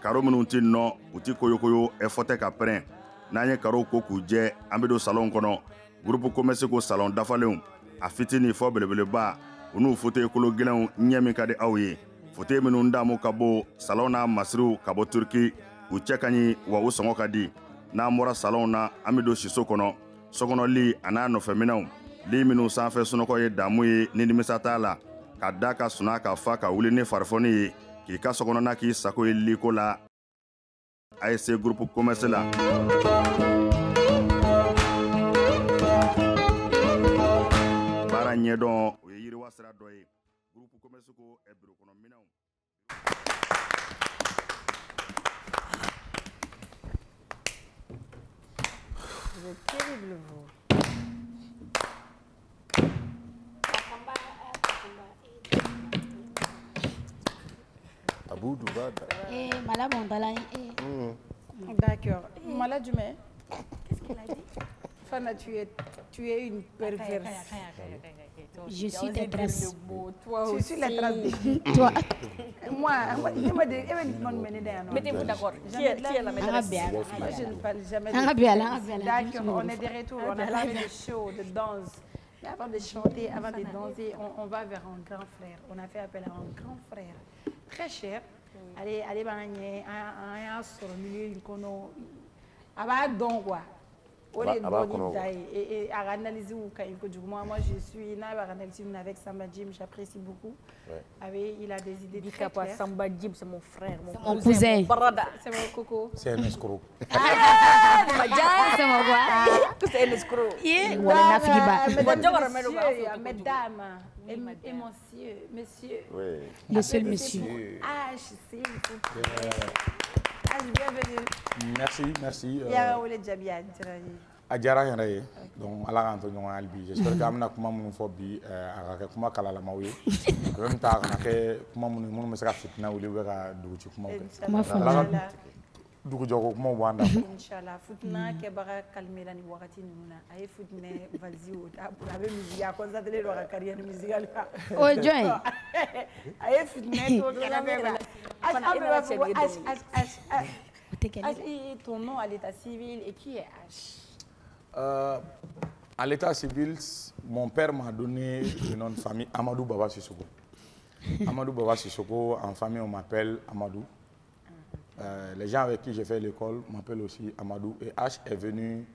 Karo minnu ti nɔ u ti koyokoyo fɔtɛ ka pɛrɛn n'an ye karo ko k'u jɛ an bɛ don salon kɔnɔ groupe Commerce ko salon dafalenw a fitini fɔ belebeleba u n'u fauteuil kolo gɛlɛnw ɲɛ min ka di aw ye fauteuil minnu damu ka bɔ salon n'a masiriw ka bɔ Turki u cɛ ka ɲi wa u sɔngɔ ka di n'an bɔra salon na an bɛ don siso kɔnɔ sokɔnɔ li a n'a nɔfɛminɛnw li minnu sanfɛ sunɔgɔ ye damu ye ni nimisa t'a la ka da ka suna ka fa ka wuli ni farifoni ye k'i ka sokɔnɔna k'i sago ye liko la ASC groupe Commerce la. Baara ɲɛdɔn o ye yiriwa sira dɔ ye groupe Commerce ko bureau kɔnɔ minɛnw. Vous êtes terrible, vous. Abou Douba. Mala Mondala. D'accord. Mala Dumé. Qu'est-ce qu'elle a dit? Fana, tu es une perverse. Je suis tes traces. Toi aussi. Je suis la trace de toi. Moi, je me dis, mettez-vous d'accord. Qui est la maîtresse? Moi, je ne parle jamais de d'accord, on est de retour, on a parlé de show, de danse. Mais avant de chanter, avant de danser, on va vers un grand frère. On a fait appel à un grand frère. Très cher. Allez, un sur le milieu, il connaît. Donc, quoi. Et à analyser moi je suis avec Samba Jim, j'apprécie beaucoup. Ouais. Il a des idées très claires. Samba Jim, c'est mon frère, mon cousin. C'est mon coco. C'est un escroc. C'est mon quoi? C'est un escroc. Mesdames et messieurs. Le seul monsieur. S'il vous plaît. Bienvenue. Merci. A diyara n yɛrɛ ye donc ala k'an to ɲɔgɔn hali bi j'espère que an bɛna kuma minnu fɔ bi a ka kɛ kuma kalalamaw ye en même temps a kana kɛ kuma minnu bɛ se ka fitina wuli ou ka duguci kumaw kɛ ala ka dugujɔko kumaw b'an da Inch'Allah fitina kɛbaga kalmera ni wagati ninnu na a ye fitinɛ valise o a bɛ musique a concentré don a ka carrière musicale kan o ye jɔn ye a ye fitinɛ to kalmera ton nom à l'état civil et qui est H? À l'état civil, mon père m'a donné le nom de famille Amadou Baba Sissoko. Amadou Baba Sissoko, en famille on m'appelle Amadou. Les gens avec qui j'ai fait l'école m'appellent aussi Amadou. Et H est venu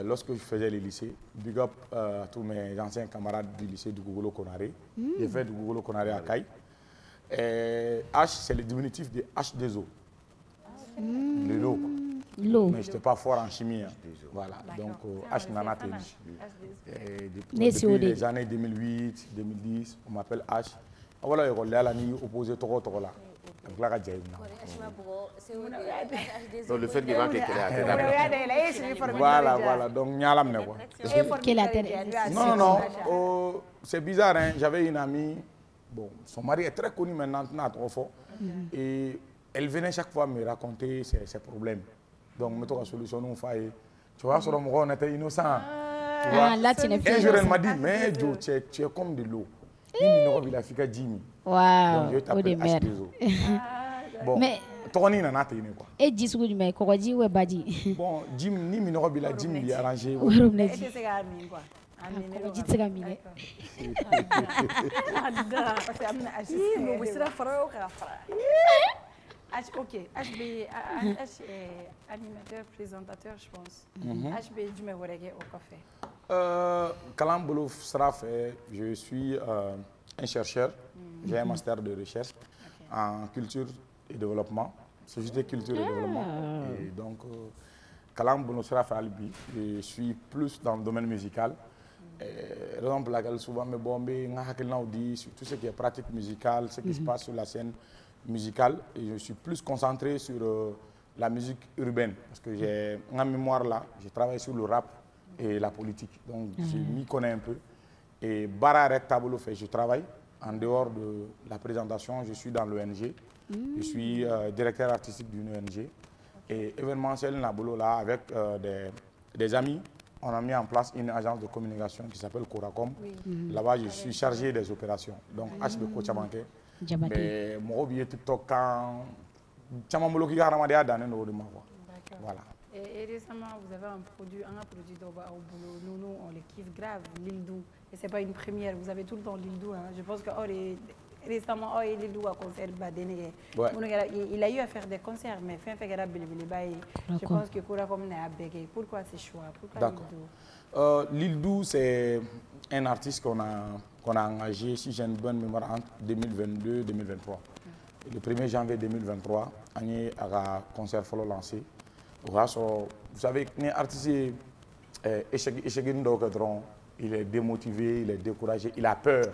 lorsque je faisais le lycée. Big up à tous mes anciens camarades du lycée du Gougolo Konaré. J'ai fait du Gougolo Konaré à Caille. H, c'est le diminutif de H2O. Le lot. Mais je n'étais pas fort en chimie. Hein. Voilà. Donc, H Nana Téli. Depuis les années 2008, 2010, on m'appelle H. Voilà, il y a l'année opposé Toro là. Donc là, il y a le fait qu'il va être voilà. Donc, il y a quoi. Non. C'est bizarre. Hein. J'avais une amie. Bon, son mari est très connu maintenant, trop fort. Et elle venait chaque fois me raconter ses problèmes. Donc, mettons la solution, nous faisons. Tu vois, sur le moment, on était innocent. Là, tu n'es plus. Un jour, elle m'a dit, mais Joe, tu es comme de l'eau. Il a fait Jimmy. Waouh, je t'appelle H2O. Bon, mais toi, tu n'as quoi. Et dis ce que tu m'as dit, ou Badi. Bon, Jim, ni minoro bila Jim lui arrangé. Ok, HB est animateur, présentateur, je pense. HB, du Meworege au café. Kalambolo Sraf, je suis un chercheur. J'ai un master de recherche en culture et développement, société culture et développement. Et donc, Kalambolo Sraf Albi, je suis plus dans le domaine musical. Raison pour laquelle souvent mes bombes, sur tout ce qui est pratique musicale, ce qui se passe sur la scène musicale, et je suis plus concentré sur la musique urbaine parce que j'ai une mémoire là, je travaille sur le rap et la politique, donc je m'y connais un peu. Et Bara Rek Tabolo fait, je travaille En dehors de la présentation, je suis dans l'ONG. Je suis directeur artistique d'une ONG. Et événementiel Nabolo, là, avec des amis, on a mis en place une agence de communication qui s'appelle Coracom. Là-bas, je suis chargé des opérations. Donc, HB Kochabanke. Mais mon hobby est TikTok quand... Voilà. Et récemment, vous avez un produit au boulot. Nous, on le kiffe grave, Lildou. Et ce n'est pas une première, vous avez tout le temps Lildou. Hein. Je pense que récemment, Lildou a concert Badene. Il a eu à faire des concerts, mais je pense que Kourakom n'a pas bégué. Pourquoi ce choix? D'accord. Lildou, c'est un artiste qu'on a engagé, si j'ai une bonne mémoire, entre 2022 et 2023. Le 1er janvier 2023, on a un concert follow lancé. Vous savez, un artiste, il est démotivé, il est découragé, il a peur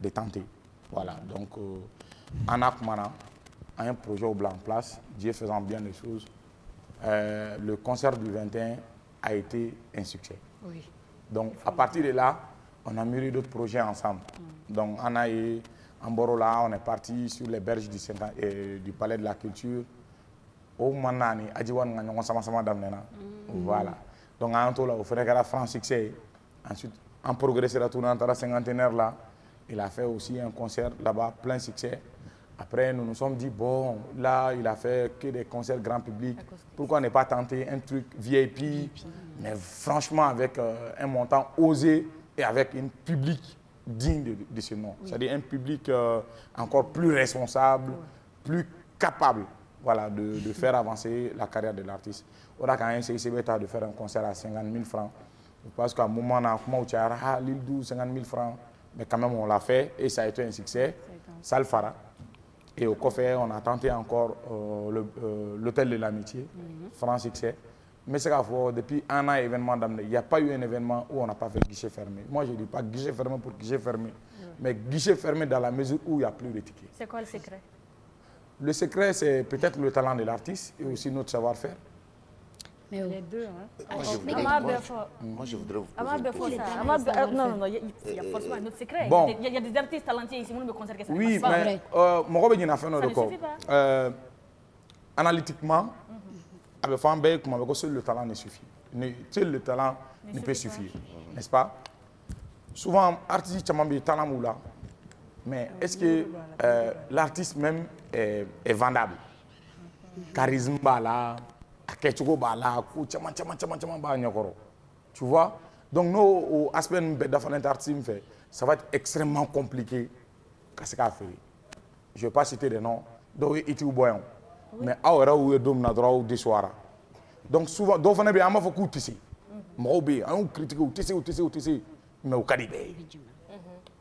de tenter. Voilà, donc Anak Mana a un projet au blanc en place, Dieu faisant bien les choses. Le concert du 21 a été un succès. Oui. Donc à partir de là, on a mûri d'autres projets ensemble. Donc Anna et Amborola, on est parti sur les berges du Palais de la Culture. Au Manani, Adjiwan, voilà. Donc en tout là, on fait un franc succès. Ensuite, en progressé la tournée entre la cinquantenaire là, il a fait aussi un concert là-bas, plein succès. Après, nous nous sommes dit, bon, là, il a fait que des concerts grand public. Pourquoi ne pas tenter un truc VIP, mais franchement avec un montant osé et avec un public digne de ce nom. C'est-à-dire un public encore plus responsable, plus capable, voilà, de faire avancer la carrière de l'artiste. On a quand même essayé de faire un concert à 50 000 francs. Parce qu'à un moment, on a commencé à l'île 12, 50 000 francs. Mais quand même, on l'a fait et ça a été un succès. Ça le fera. Et au coffre, on a tenté encore l'hôtel de l'amitié, franc succès. Mais c'est qu'à fois, depuis un an, événement d'amener, il n'y a pas eu un événement où on n'a pas fait guichet fermé. Moi, je ne dis pas guichet fermé pour guichet fermé, mais guichet fermé dans la mesure où il n'y a plus de tickets. C'est quoi le secret? Le secret, c'est peut-être le talent de l'artiste et aussi notre savoir-faire. Mais les deux, hein. Moi, je voudrais vous poser Non, il y a forcément un autre secret. Bon. Il y a des artistes talentueux ici, on me concerne que ça. Oui, mais moi, je vais faire un record. Analytiquement, seul le talent ne suffit. Seul le talent ne peut suffire, n'est-ce pas? Souvent, artiste a talent moula, mais est-ce que l'artiste même est vendable? Charisme là. Tu vois? Donc, nos aspects de ça va être extrêmement compliqué. Je ne vais pas citer des noms. Mais donc, souvent,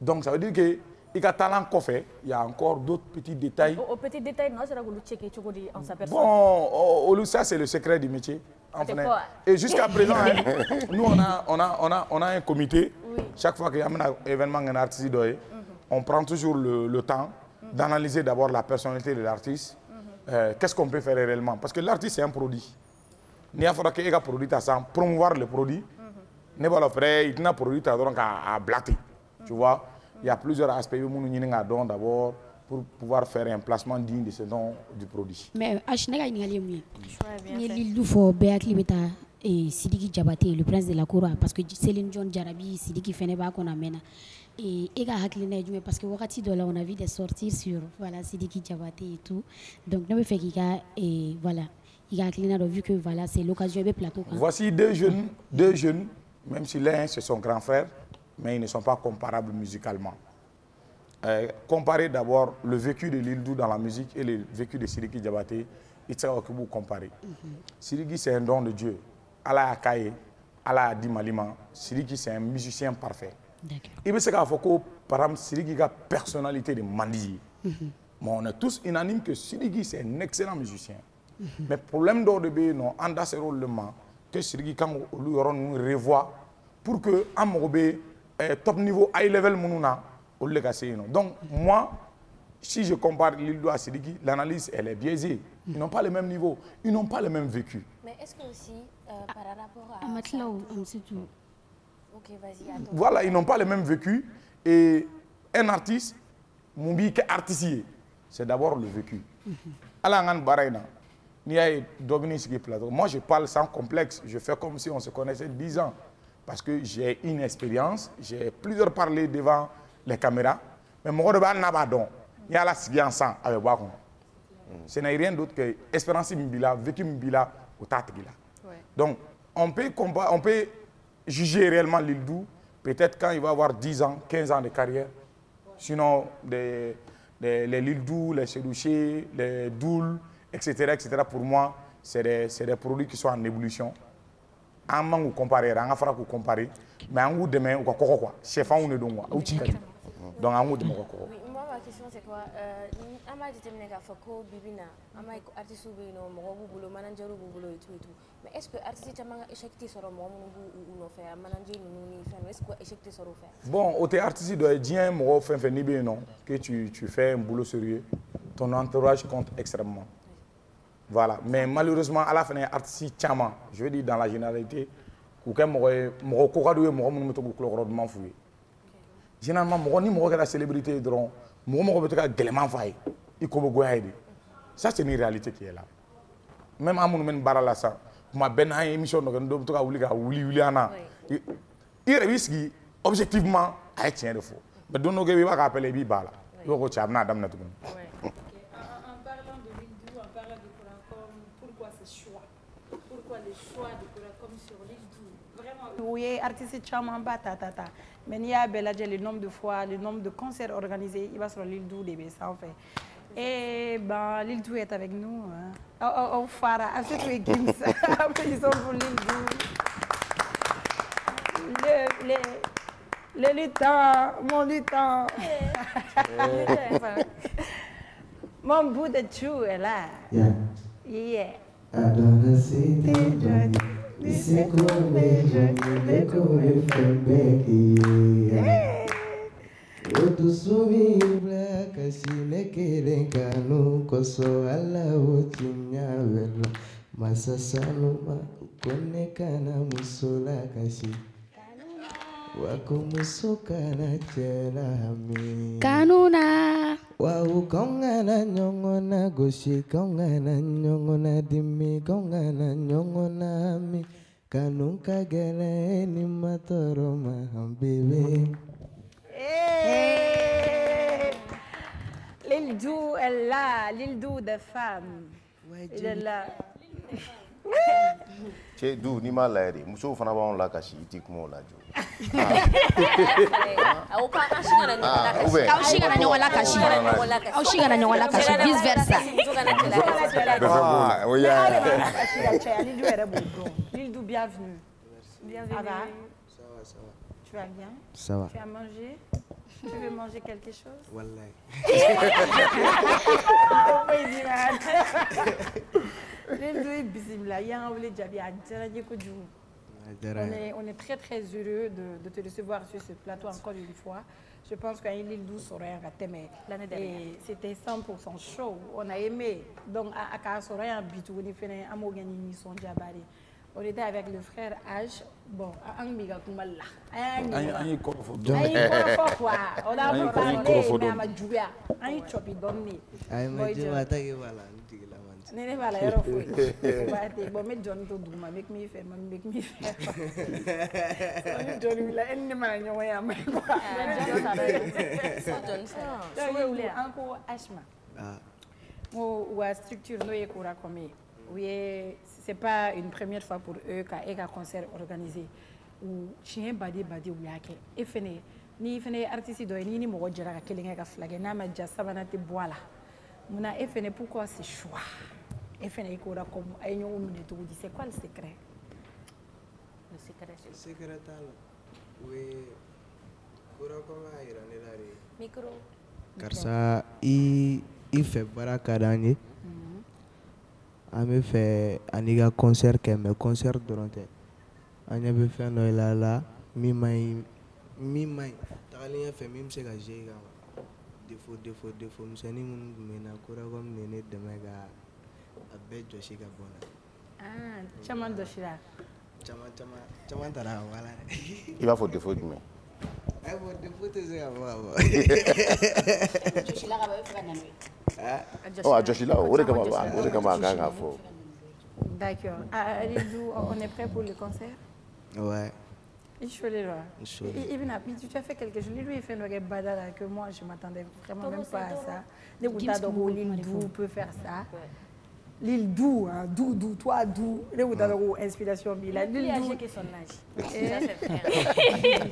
donc, ça veut dire que il y a talent qu'on fait, il y a encore d'autres petits détails. Au petit détail, non, c'est là que vous checkez en sa personne. Bon, ça c'est le secret du métier. Et jusqu'à présent, nous on a un comité. Chaque fois qu'il y a un événement, un artiste, on prend toujours le temps d'analyser d'abord la personnalité de l'artiste. Qu'est-ce qu'on peut faire réellement? Parce que l'artiste c'est un produit. Il y a un produit à promouvoir le produit. Il y a un produit à blatter. Tu vois? Il y a plusieurs aspects d'abord pour pouvoir faire un placement digne de ce nom du produit. Mais Sidiki Diabaté, le prince de la Koura, parce que Céline John Jarabi, Sidiki Feneba qu'on amène. Et parce que on a vu des sorties sur voilà, Sidiki Diabaté et tout. Donc, nous fait qu'il et voilà, il a vu que voilà, c'est l'occasion de plateau. Voici deux jeunes, même si l'un c'est son grand frère, mais ils ne sont pas comparables musicalement. Comparer d'abord le vécu de Lildou dans la musique et le vécu de Sidiki Diabaté, il sera que vous comparez. Sidiki, c'est un don de Dieu. Allah Akaye, Allah Adi Malima, Sidiki, c'est un musicien parfait. Il veut se dire que, par exemple, Sidiki a une personnalité de Mandi. Mais on est tous unanimes que Sidiki, c'est un excellent musicien. Mais le problème d'aujourd'hui, non, on a ce rôle que Sidiki, quand on lui revoit, pour que Amorobe top niveau, high level, donc moi, si je compare Lildou à Sidiki, l'analyse elle est biaisée. Ils n'ont pas le même niveau, ils n'ont pas le même vécu. Mais est-ce que aussi, par rapport à... Ok, vas-y, voilà, ils n'ont pas le même vécu. Et un artiste mon bi artiste, c'est d'abord le vécu. Moi, je parle sans complexe. Je fais comme si on se connaissait 10 ans. Parce que j'ai une expérience, j'ai plusieurs parlé devant les caméras. Mais mon gars n'a pas don. Il y a la ensemble avec moi. Ce n'est rien d'autre que expérience mbila, vécu mbila au tatgila. Donc, on peut juger réellement l'île d'Où, peut-être quand il va avoir 10 ans, 15 ans de carrière. Sinon, les l'île d'Où, les Sédouchés, les Doules, etc., pour moi, c'est des produits qui sont en ébullition. On va comparer, on va faire comparer, mais on va demain, on va quoi, chef on est donc on va demain quoi. Oui, moi ma question c'est quoi? On m'a dit que Fako Bibina, on m'a artiste ou bien mon manager ou boulot et tout. Mais est-ce que artiste a échecté sur moi ou non faire manager nous faire? Est-ce que échecté sur faire? Bon, au artiste doit dire moi faire ni bien non que tu fais un boulot sérieux, ton entourage compte extrêmement. Voilà, mais malheureusement, à la fin, artiste tchama, je veux dire dans la généralité, généralement, la célébrité, ça c'est une réalité qui est là. Même à mon barala ça, ma benna émission objectivement, à être de faux. Mais donc, nous devons appeler Bibala. En parlant de l'île d'Où, en parlant de Kourakome, pourquoi ce choix? Pourquoi le choix de Kourakome sur l'île d'Où? Vraiment, oui, artiste Chamamba, tata. Mais il y a le nombre de fois, le nombre de concerts organisés, il va sur l'île d'Où, ça en fait. Et ben, l'île d'Où est avec nous. Au Fara, à ce que ils sont pour l'île d'Où. Le lutin, mon lutin. Mon bout de chou est là. Yeah. Kanuna wau kongana nyongona goshi kongana nyongona dimi kongana nyongona mi kanunka gele ni matoro mahambebe. L'île d'Où est là, l'île d'Où des femmes. Il est là. Chez d'où ni mal l'air, muso fana b'anw la kasi i t'i kuma o la jo. Aw si kana ɲɔgɔn lakasi, aw si kana ɲɔgɔn lakasi, vice versa. L'île d'Où, bienvenue. Bienvenue. Ça va. Tu vas bien? Ça va. Tu as mangé? Tu veux manger quelque chose? Wallahi. L'île d'Où est bismillah. On est très très heureux de te recevoir sur ce plateau encore une fois. Je pense qu'à l'île d'Où Soraya Gateme, l'année dernière, c'était 100% chaud. On a aimé. Donc à Soraya Bitou, on fait un organisme son Jabari. On était avec le frère H. Bon, on a parlé, mais Nene bala yaro foi. Bate bo me John to duma make me fair. So John wila enni mana nyo ya mai. John sa. Anko Ashma. Ou à structure no e Kourakome. Oui, c'est pas une première fois pour eux qu'un concert organisé ou chien badi ou yake. Et fene ni fene artiste do ni mo jara ka kelinga ka flag na ma ja sabana te boala. Muna et fene pourquoi ce choix? Et fene Kourakome ay ñoo mune to di c'est quoi le secret? Le secret. Le secret oui Kourakome ayira ne lari. Micro. Karsa i fait baraka danye. An bɛ fɛ ani ka concert kɛ mais concert dɔrɔn tɛ an ɲɛ bɛ fɛn dɔ la la min man ɲi tagalen ɲɛfɛ min bɛ se ka jouer kan défaut misɛnnin minnu tun bɛ n na Kourakome de ne dɛmɛ ka a bɛɛ jɔsi ka bɔ n na. Caman jɔsira. Caman taara ka bɔ a la dɛ. I b'a fɔ défaut jumɛn? D'accord. On est prêt pour le concert? Ouais. Tu as fait quelque chose. Lui, il fait une badala que moi, je ne m'attendais vraiment même pas à ça. L'île peut faire ça. L'île Dou, toi Dou, inspiration. Il a que son âge.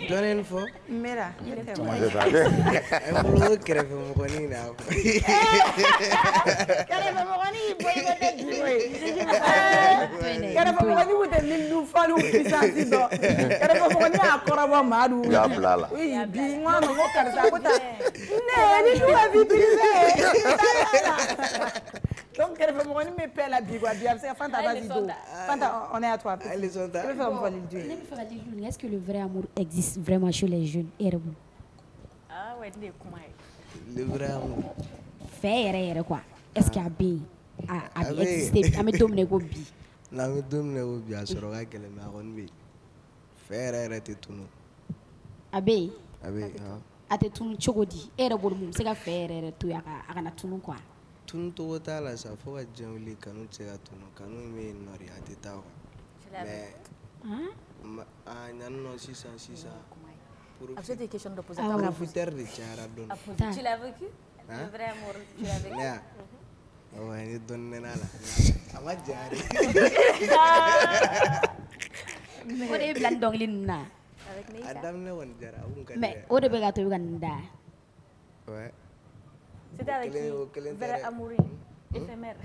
Donne une fois. Mais là, il était bon. Donc, on est à toi. Est-ce que le vrai amour existe vraiment chez les jeunes? Ah ouais, le vrai amour. Faire quoi? Est-ce qu'il y a bien à exister? À me dominer au bi. Na me dominer au bi à soroga kele me aronbi. Faire te tunu. Abe. Abe. A te tunu chogodi. Era bolum se ga faire tu ya kana tunu quoi. Tunu to ta la sa fo ga jenuli kanu se ga tunu kanu me nori ate ta wa. Mais non, 600. J'ai des questions de poser. Tu l'as vécu? Le vrai amour, tu l'as vécu? Ouais, il donne la. On est blanc d'anglina. Avec Neika? Mais au début, tu as eu ouais. C'était avec qui? Vrai amour éphémère.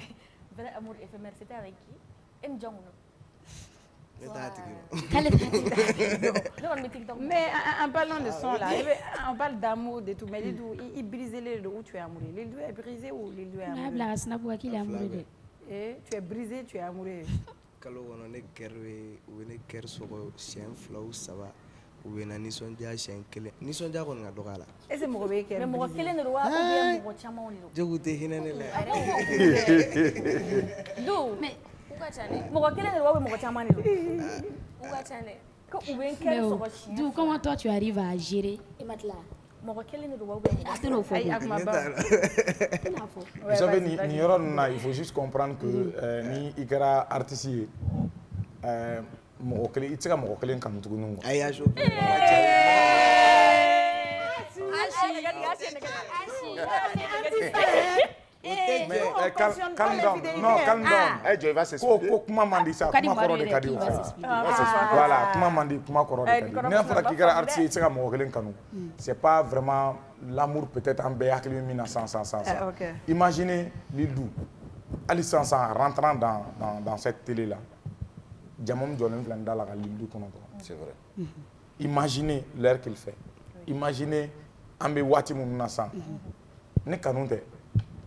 Vrai amour éphémère, c'était avec qui? Mais en parlant de son là, on parle d'amour, de tout, mais il brisait les deux où tu es amoureux. Les deux est brisé ou les deux est amoureux? Et tu es brisé, tu es amoureux. Quand on est guerrier, ou on est guerrier sur chien flow, ça va. Ou on a ni son dia chien kele, ni son dia qu'on a dorala. Et c'est mon bébé qui est. Mais mon kele ne doit pas bien mon chama on je vous dis hinane le. D'où? Mais mon kele ne doit pas mon chama on D'où comment toi tu arrives à gérer? Mon kele ne doit Vous savez, il faut juste comprendre que ni ikara artiste mɔgɔ kelen I tɛ se ka mɔgɔ kelen kanu tuguni quoi. Ayi ajo. Calme down. Eh, Joe, il va s'expliquer. Ko kuma man di sa, kuma kɔrɔ de ka di o. Voilà, kuma man di, kuma kɔrɔ de ka di. N'a fɔra k'i kɛra artiste I tɛ se ka mɔgɔ kelen kanu. C'est pas vraiment l'amour peut-être en bɛɛ hakili min na sans. Imaginez Lilou, Ali Sansan rentrant dans cette télé là. Jamom Jonem Glenda la Lilou Konoto. C'est vrai. Imaginez l'air qu'il fait. Imaginez Ambe Wati Mounassa. Ne kanunte.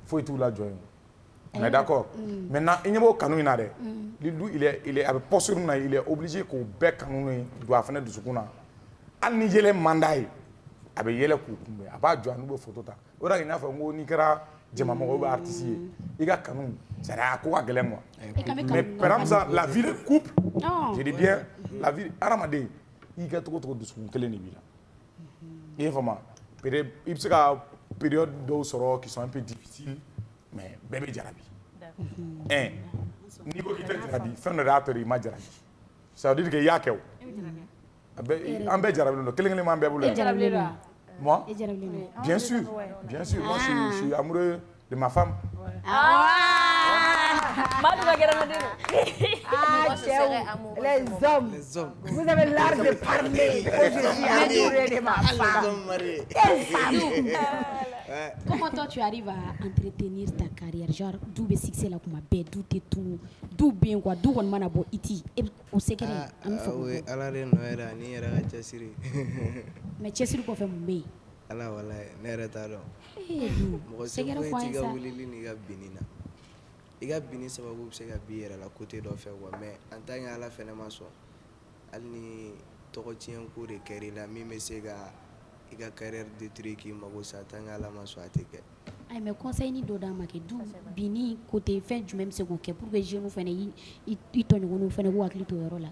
Faut tout la joindre. On est d'accord. Maintenant, il n'y a pas de canon. Lilou, il est avec posture, il est obligé qu'au bec canon doit faire du soukuna. Al nigele mandai. Avec yele koukumbe. Aba joindre nos photos ta. Ora il n'a fait un nikera jamamogo artiste. Il a canon. C'est à quoi qu'elle moi. Mais par exemple, la vie de couple. Je dis bien, la vie Aramade. Il a trop de soukuna qu'elle n'est pas. Et vraiment, il y a période qui sont un peu difficiles, mais bébé Jarabi. Niveau qui fait Jarabi, fin de l'acteur, il m'a Jarabi. Ça veut dire qu'il y a quelque chose. Un bébé Jarabi, quel est le nom de bébé? Moi? Bien sûr. Moi, je suis amoureux de ma femme. Les hommes. Vous avez l'art de parler. Je suis amoureux de ma femme. Comment toi tu arrives à entretenir ta carrière? Genre, d'où le succès là comme bête, d'où t'es tout, d'où bien quoi, d'où on m'a d'abord iti. Et au secret, oui, alors non era ni era chasiri. Mais chasiri quoi fait mon ala wala nere taro. Mo secret quoi ça? Wulili ni ga binina. Iga bini sababu bɛ se ka bi yɛrɛ la côté dɔ fɛ quoi mais en tant que ala fɛnɛ ma sɔn hali ni tɔgɔtiɲɛ ko de kɛr'i la min bɛ se ka I ka carrière détruire k'i mago sa tant que ala ma sɔn a tɛ kɛ. Ayi mais conseil ni dɔ d'a ma kɛ du bini côté fɛn jumɛn bɛ se k'o kɛ pour que jeunes fɛnɛ I tɔɲɔgɔnw fɛnɛ k'u hakili to o yɔrɔ la.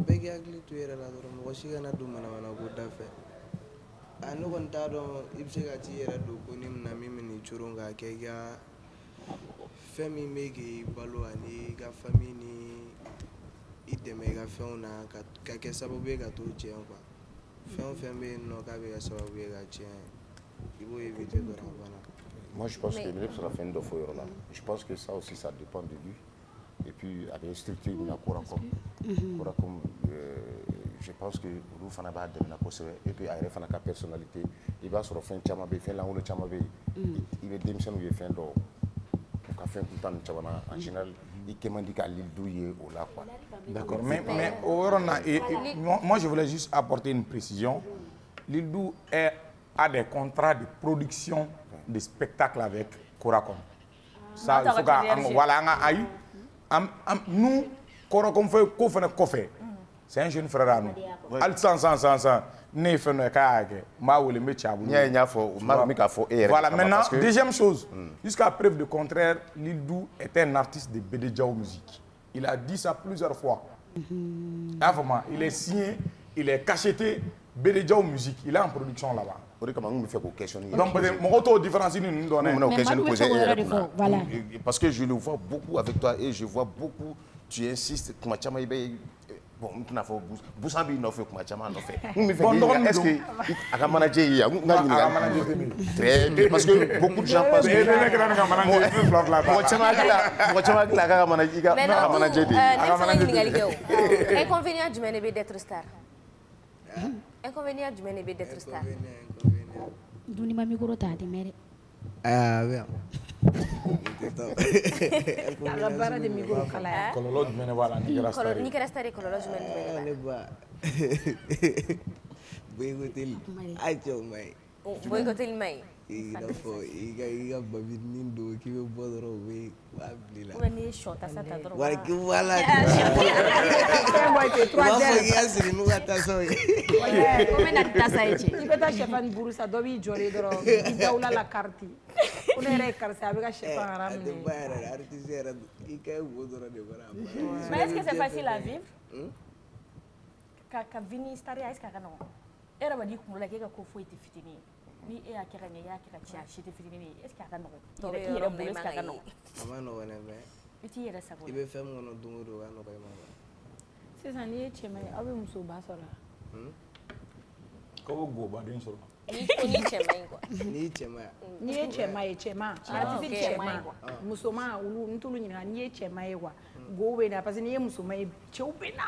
Bɛɛ k'i hakili to i yɛrɛ la dɔrɔn mɔgɔ si kana don manamana ko da fɛ ne kɔni t'a dɔn I bɛ se ka t'i yɛrɛ don ko ni mina min bɛ nin coron k'a kɛ I ka fɛn min bɛ k'i balo ani I ka famille ni I dɛmɛ I ka fɛnw na ka kɛ sababu ye ka t'o tiɲɛ quoi fɛn o fɛn bɛ yen nɔ k'a bɛ kɛ sababu ye ka tiɲɛ I b'o éviter dɔrɔn voilà. Moi, je pense que le sera fait une fois là. Je pense que ça aussi, ça dépend de lui. Et puis, avec les structures, il y a Koracom. Je pense que nous faisons des choses. Et puis, avec la personnalité, il va se refaire un chama, il fait la roule chama, il va démissionner, il fait un dos. Il fait un coup de temps en général. Il commande qu'à l'île douille ou là quoi. D'accord. Mais moi, je voulais juste apporter une précision. L'île Dou a des contrats de production de spectacles avec Koracom. Ça, il faut que voilà, nous, Koracom fait c'est un jeune frère à nous. Al sans. Voilà, maintenant, deuxième chose, jusqu'à preuve de contraire, Lil Dou est un artiste de BD Diao Musique. Il a dit ça plusieurs fois. Il est signé, il est cacheté BD Diao Musique. Il est en production là-bas. Donc, mon auto-différence, nous donnons. Parce que je le vois beaucoup avec toi et je vois beaucoup, tu insistes, bon, tu n'as pas Boussambi n'a fait est-ce que à manager très bien parce que beaucoup de gens pensent que inconvénient du Ménébé d'être star. Inconvénient du Ménébé d'être star. Duni mami goro ta de mere. Ah bien. La barra de micro kala. Kololo jumɛn b'a la ni kɛra star ye kɔlɔlɔ jumɛn b'a la. Boycottel acho mai. Boycottel mai. I ka babinin do k'i bɛ bɔ dɔrɔn u bɛ wa bila. Ou ni short ta ta dɔrɔn. Wari ki wala. I ka siri n'u ka tasaw ye. Ko bɛ na tasa ye cɛ. I bɛ taa sɛfan buru sa dɔ b'i jɔlen dɔrɔn I dawula la carte. Ko ne yɛrɛ ye karisa a bɛ ka sɛfan haram minɛ. A tɛ ba yɛrɛ artiste yɛrɛ I ka wo dɔrɔn de bara. Mais est-ce que c'est facile à vivre? Ka vini star est-ce que ka nɔgɔn? E yɛrɛ b'a di kunkolo la k'e ka ko foyi tɛ fitinin ye. Ni e y'a kɛ ka ɲɛ, i y'a kɛ ka tiɲɛ, si tɛ fitinin ye. Est-ce que a ka nɔgɔn? I yɛrɛ bolo est-ce que a ka nɔgɔn? A ma nɔgɔn dɛ mais I t'i yɛrɛ sago la. I bɛ fɛn min kɔnɔ don o don o ka nɔgɔn I ma. Sisan n'i ye cɛman ye aw bɛ musoba sɔrɔ. K'aw bɛ gobaden sɔrɔ. Ni cɛman ye quoi. N'i cɛman ye. N'i ye cɛman ye cɛman artiste cɛman musoman olu n t'olu ɲininka n'i ye cɛman ye quoi go bɛ na parce que n'i ye musoman ye cɛw bɛ na.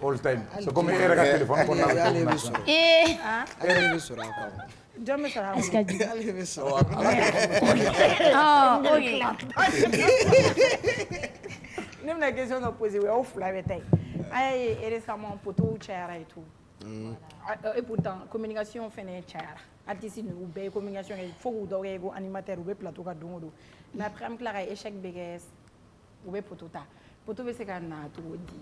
All time. C'est comme e yɛrɛ ka téléphone kɔnɔna la. Ale bɛ sɔrɔ. Ale bɛ sɔrɔ a kɔnɔ. Jɔn bɛ sɔrɔ a kɔnɔ. Ale bɛ sɔrɔ. Ne bɛna question dɔ poser o y'aw fila bɛ ta ye. A y'a ye récemment poteau cayara et tout. Et pourtant communication fɛnɛ cayara. Artiste ninnu bɛɛ ye communication kɛ fo k'u dɔw kɛ ko animateur u bɛ plateau ka don o don. Mais après an bɛ tila ka échec bɛ kɛ u bɛ poteau ta. Poteau bɛ se ka na cogo di?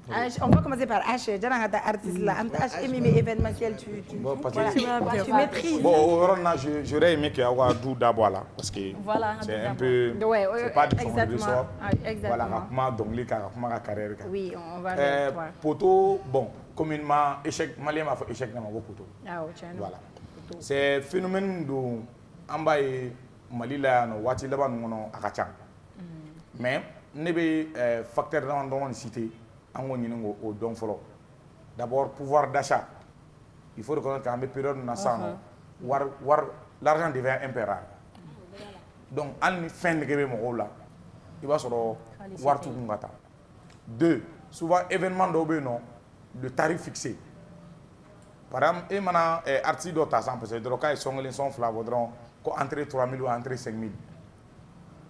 On va commencer par H. J'ai un artiste là. H est événementiel. Tu maîtrises. Bon, j'aurais aimé qu'il y ait un doux d'abord là. Parce que c'est un peu. C'est pas du tout de soi. Voilà, comment donc les carrière. Oui, on va avec toi. Poteau, bon, communément, échec, malien m'a fait échec dans mon poteau. Voilà. C'est phénomène dont Ambaye Mali là, Wati là-bas, nous avons Akachan. Mais, nous avons facteur dans la cité. D'abord, pouvoir d'achat. Il faut reconnaître qu'en période naissante, l'argent devient impérable. Donc, à la fin de la il va se voir tout le monde. Deux, souvent, événement d'Obénon, le tarif fixé. Par exemple, il y a un artiste d'autres, parce que les gens sont flavodrons, entre 3 000 ou entre 5 000.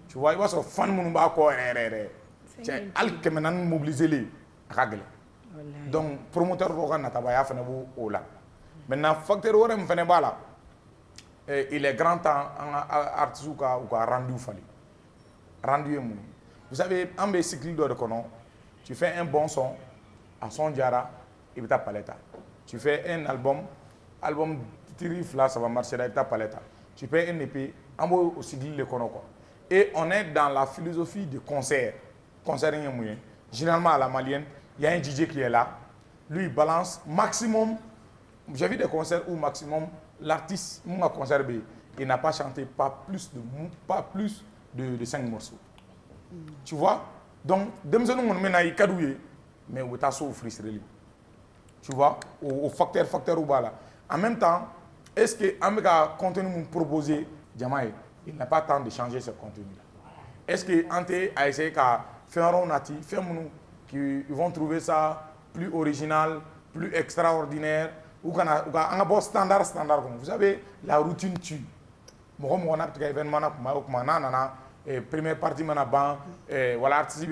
Tu vois, il va se faire un peu de mobiliser. Donc, promoteur de la maintenant, facteur il est grand temps artiste ou rendu rendu. Vous savez, en cycle de tu fais un bon son à son diara et ta palette. Tu fais un album tirif là, ça va marcher avec ta palette. Tu fais un EP, en cycle de et on est dans la philosophie du concert. Généralement à la malienne, il y a un DJ qui est là. Lui, il balance maximum j'ai vu des concerts où maximum l'artiste, mon concert, il n'a pas chanté pas plus de 5 morceaux. Tu vois? Donc, mais où tu as souffert. Tu vois? Au facteur ou là. En même temps, est-ce que le contenu proposé, il n'a pas le temps de changer ce contenu-là? Est-ce que Ante a essayé de faire un nati, qu'ils vont trouver ça plus original, plus extraordinaire, ou un bon standard. Vous savez, la routine tue. Moi, on a un événement, première partie, voilà, artiste,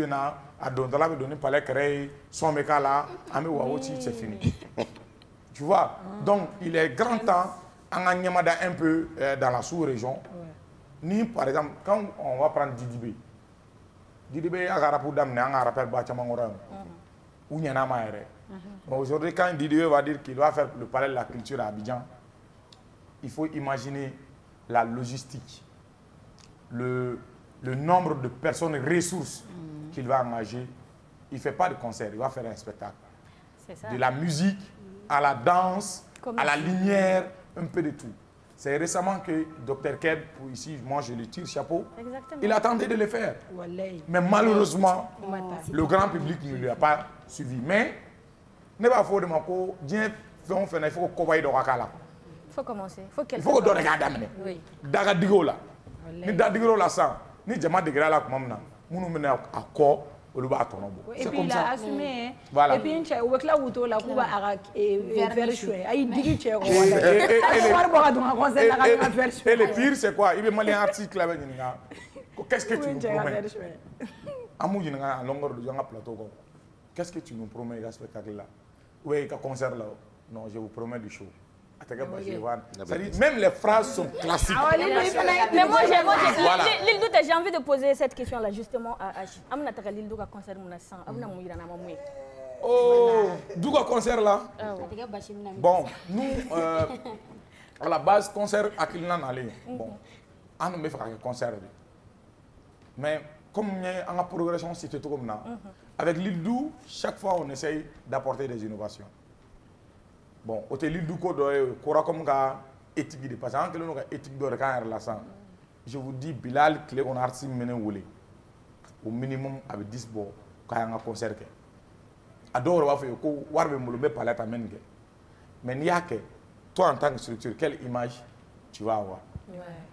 à donner par les créés, son méca là, c'est fini. Tu vois? Donc, il est grand temps, un peu dans la sous-région. Ni, par exemple, quand on va prendre Didibé, Didibé a un rapport d'amener, un rappel Bachamangora, ou Nyanamaere. Aujourd'hui, quand Didibé va dire qu'il va faire le palais de la culture à Abidjan, il faut imaginer la logistique, le nombre de personnes, ressources qu'il va engager. Il ne fait pas de concert, il va faire un spectacle. De la musique, à la danse, à la lumière, un peu de tout. C'est récemment que Dr Ked, ici, moi je le tire chapeau, il a tenté de le faire. Mais malheureusement, le grand public ne lui a pas suivi. Mais, il faut commencer. Il faut que tu regardes. Daga digo là. Ni daga là ça. Ni jama degra là comme ça. Nous menons à quoi? Et puis il a assumé. Voilà. Et puis il a ouekla wuto la kuba vers choué. Aïe digi tché. Et le pire c'est quoi? Il veut mal un article là. Qu'est-ce que tu nous promets? Amou jinga en longueur de janga plateau. Qu'est-ce que tu nous promets dans ce spectacle là? Oui, un concert là. Non, je vous promets du show. Même les phrases sont classiques. Mais moi, Lildou, j'ai envie de poser cette question-là justement à H. Amna Lildou a concert mon sang. Amna mouira na mamoué. Oh, d'où a concert là? Bon, nous, à la base, concert à Kilnan allé. Bon, on ne fait qu'un concert. Mais comme il y a une progression, c'était tout comme ça. Avec Lildou, chaque fois, on essaye d'apporter des innovations. Bon, au télé du code, comme éthique de parce que nous éthique de je vous dis Bilal clé on a artiste mené au minimum avec 10 bo quand un concert que adore va faire ko warbe mulube palette amène mais n'y a que toi en tant que structure quelle image tu vas avoir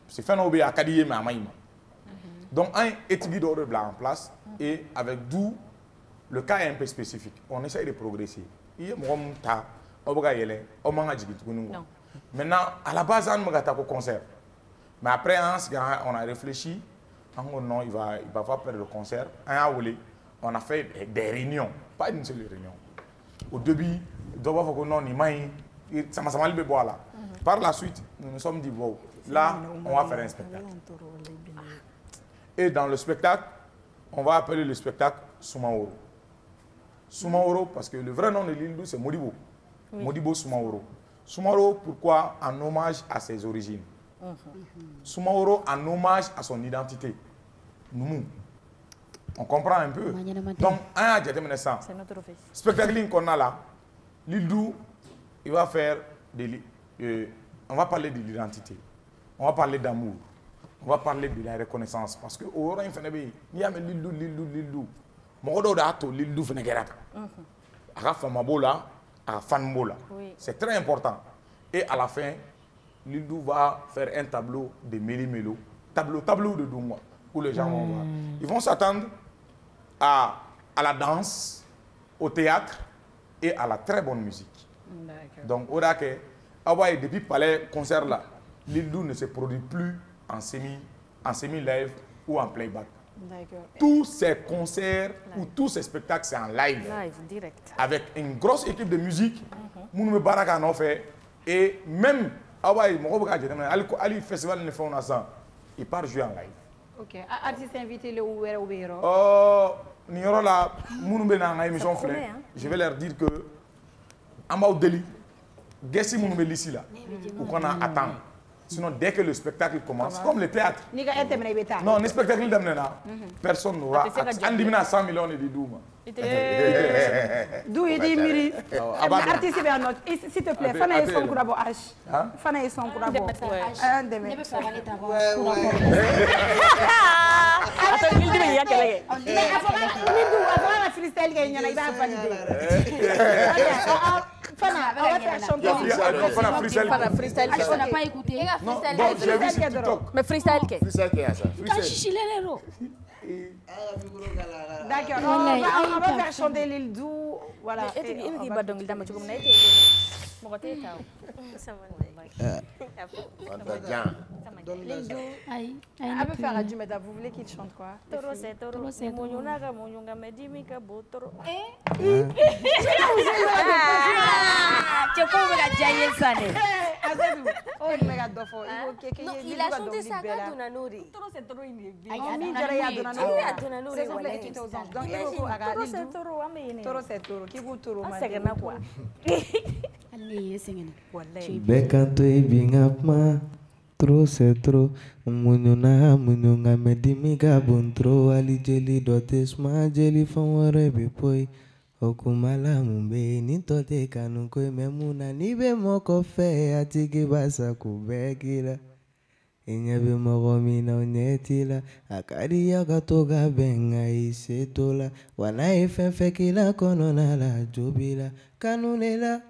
c'est fait no be akadiye mais amaïma donc un éthique de blanc en place et avec d'où le cas est un peu spécifique on essaie de progresser il y a maintenant, à la base, on a un concert. Mais après, on a réfléchi. Non, il va pas faire le concert. On a fait des réunions. Pas une seule réunion. Au début, ça m'a mal là. Par la suite, nous nous sommes dit, wow, là, on va faire un spectacle. Et dans le spectacle, on va appeler le spectacle Soumaoro. Soumaoro, parce que le vrai nom de Lildou, c'est Modibo. Modibo Soumaoro. Soumaoro, pourquoi? En hommage à ses origines. Soumaoro, en hommage à son identité. Nous. On comprend un peu. Donc, c'est notre fils. Spectacle qu'on a là, Lildou, il va faire on va parler de l'identité. On va parler d'amour. On va parler de la reconnaissance. Parce que au Rwanda, il y a Lildou. Lildou c'est très important. Et à la fin, Lildou va faire un tableau de méli-mélo. Tableau de Douma, où les gens vont voir. Ils vont s'attendre à la danse, au théâtre et à la très bonne musique. Donc, depuis le palais concert là, Lildou ne se produit plus en semi-live ou en playback. Tous ces concerts ou tous ces spectacles, c'est en live. Direct. Avec une grosse équipe de musique, nous Baraka en fait. Et même, Ali Festival ne fait ça, il part jouer en live. Ok. Artiste invité le Ouero. Oh, là, je vais leur dire que, en bas au Delhi, Gessi Mounoubé ici là, ou qu'on a attend. Sinon, dès que le spectacle commence, comme le théâtre. Non, le spectacle personne n'aura. Andimina 100 millions de douma. D'où il dit Miri. Artiste, s'il te plaît, Fana est son courabo H. Fana est son courabo. Un de mes. Attends, il dit il y a quelqu'un. Mais avant la freestyle, il y en a pas validé. Fana, on va faire chanter. Fana freestyle. On n'a pas écouté. Non, bon, j'ai vu sur TikTok. Mais freestyle qu'est? Freestyle qui est ça? D'accord, on va faire chanter l'île d'où. Voilà. Elle peut faire Adjumeda, vous voulez qu'il chante quoi? Toro c'est toro, c'est Monyonaka, Monyonga, Medimika, Botoro. Tu peux me dire ça? Oh, il m'a dit non, il a chanté ça à Donanouri. Toro c'est toro, il est bien. Toro c'est toro, qui vous toro? Bekanto ibingapma tro setro munyunga medimiga buntro ali jeli dotesma jeli fonwore bipoi okumala mumbe ni tote kanu ko memuna nibe moko fe atiki basa kubekira inyabe mogomina onyetila akari yakatoga benga isetola wana ifenfekila konona la jobila kanunela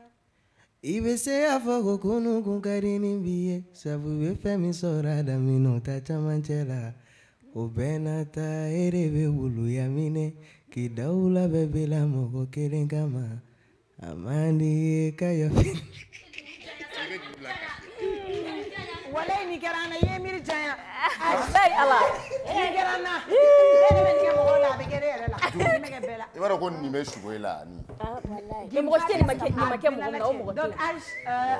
Ibese afoko kunu kunkarini biye sabu femi sorada mino tacha manchela obenata erebe wulu yamine kidaula bebela moko kama amandi kaya Wala ni karana ye miri jaya. Ay Allah. Ni karana. Dene ni mo la be kere la. Me ke bela. I b'a ko ni me sugo la ni. Mais mo steli make mo na o mo. Donc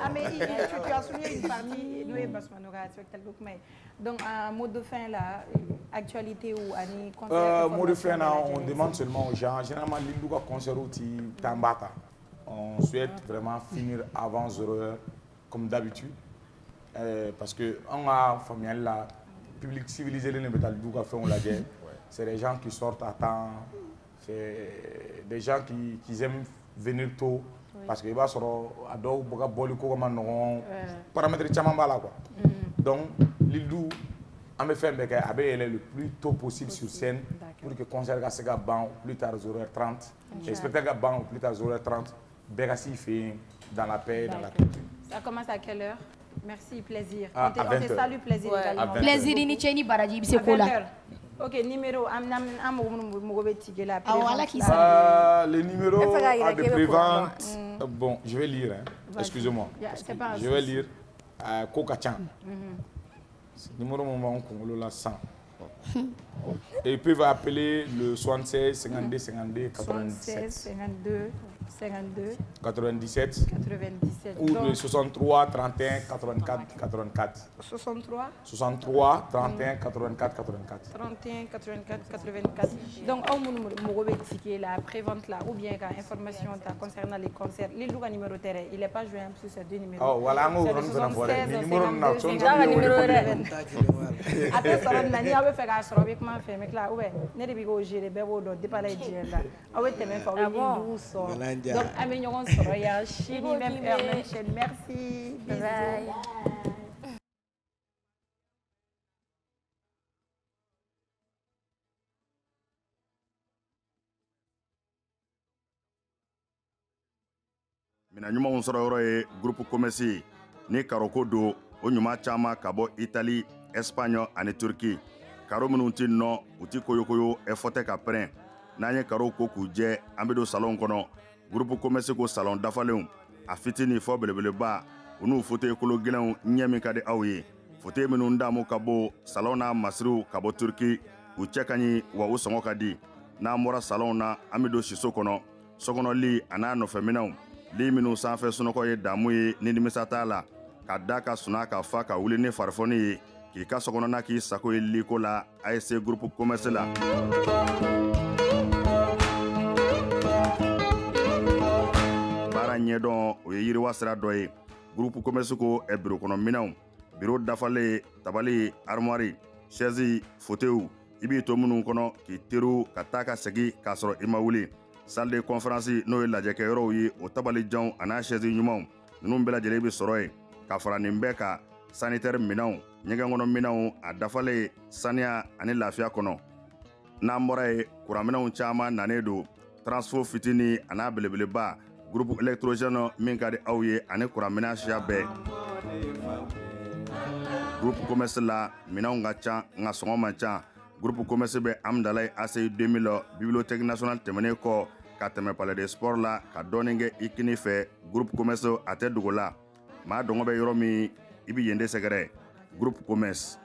Amé, tu as souligné une partie nous parce que nous respectons le mais donc mot de fin là actualité ou ani concert. Mot de fin là on demande seulement aux gens généralement l'Induka concert outi Tambata. On souhaite vraiment finir avant 0h comme d'habitude. Parce que on a famille là, public civilisé les métal du café on l'a dit. C'est des gens qui sortent à temps, c'est des gens qui aiment venir tôt parce que il va sur à dos boga boliko comme non paramètres chama bala quoi. Donc l'idou on me fait le plus tôt possible sur scène pour que concert se ga ban plus tard 0h30 et spectacle ga ban plus tard 0h30 Berassi fait dans la paix dans la culture. Ça commence à quelle heure? Merci, plaisir. On te salue, plaisir également. Plaisir, Nicheni Baraji, c'est quoi là? Ok, numéro, le numéro a de prévente. Bon, je vais lire, hein. Excusez-moi. Je vais lire Kokachan. Numéro moment Congolo la 100. Et ils peuvent appeler le 76 52 52 97. 52 52 97 97 ou le 63 31 84 84. 63 31 84 84. 31 84 84. Donc on me ticket la prévente là ou bien information concernant les concerts. Les numéro terrain, il n'est pas joignable sur ces deux numéros. Oh voilà, on va numéro donc, améliorer Soraya, Chili, même heure, même chaîne. Merci. Bisous. Mina ɲumanw sɔrɔ yɔrɔ ye groupe Comesi ni karoko do o ɲuman caman ka bɔ Italie, Espagne ani Turquie. Karo minnu ti nɔ u ti koyokoyo fɔtɛ ka pɛrɛn. N'an ye karo ko k'u jɛ an bɛ don salon kɔnɔ. Groupe Comesi ko salon dafalenw a fitini fɔ belebeleba u n'u fauteuil kolo gɛlɛnw ɲɛ min ka di aw ye. Fauteuil minnu damu ka bɔ salon n'a masiriw ka bɔ Turquie u cɛ ka ɲi wa u sɔngɔ ka di. N'an bɔra salon na an bɛ don siso kɔnɔ. Sokɔnɔli a n'a nɔfɛminɛw li minnu sanfɛ sunɔgɔ ye damu ye ni nimisa t'a la ka da ka suna ka fa ka wuli ni farifoni ye k'i ka sokɔnɔna k'i sago ye liko la ASC groupe Comesi la. baara ɲɛdɔn o ye yiriwa sira dɔ ye groupe Comesi ko burukɔnɔminɛnw bureau dafale tabali armoire chaise fauteuil ibi to munun kono ki teru ka taa ka segi ka sɔrɔ i ma wuli salle de conférence n'o ye lajɛkɛyɔrɔw ye o tabali janw ana chaise ɲumanw ninnu bɛɛ lajɛlen bi sɔrɔ ye ka fara nin bɛɛ ka sanitaire minɛnw ɲɛgɛn kɔnɔ minɛnw a dafale saniya ani lafiya kɔnɔ n'an bɔra ye kuranminɛnw caaman nanen don transfo fitini an'a belebeleba groupe électrogène min ka di aw ye ani kuranminɛ siya bɛɛ groupe commerce la minɛnw ka ca nka sɔngɔ man ca groupe commerce bɛ amdalayi ACI 2000 bibliothèque nationale tɛmɛnen kɔ ka tɛmɛ palais de sport la ka dɔɔnin kɛ i kini fɛ groupe commerce a tɛ dogo la maa dɔngɔ bɛ yɔrɔ min i bi yen de sɛgɛrɛ groupe commerce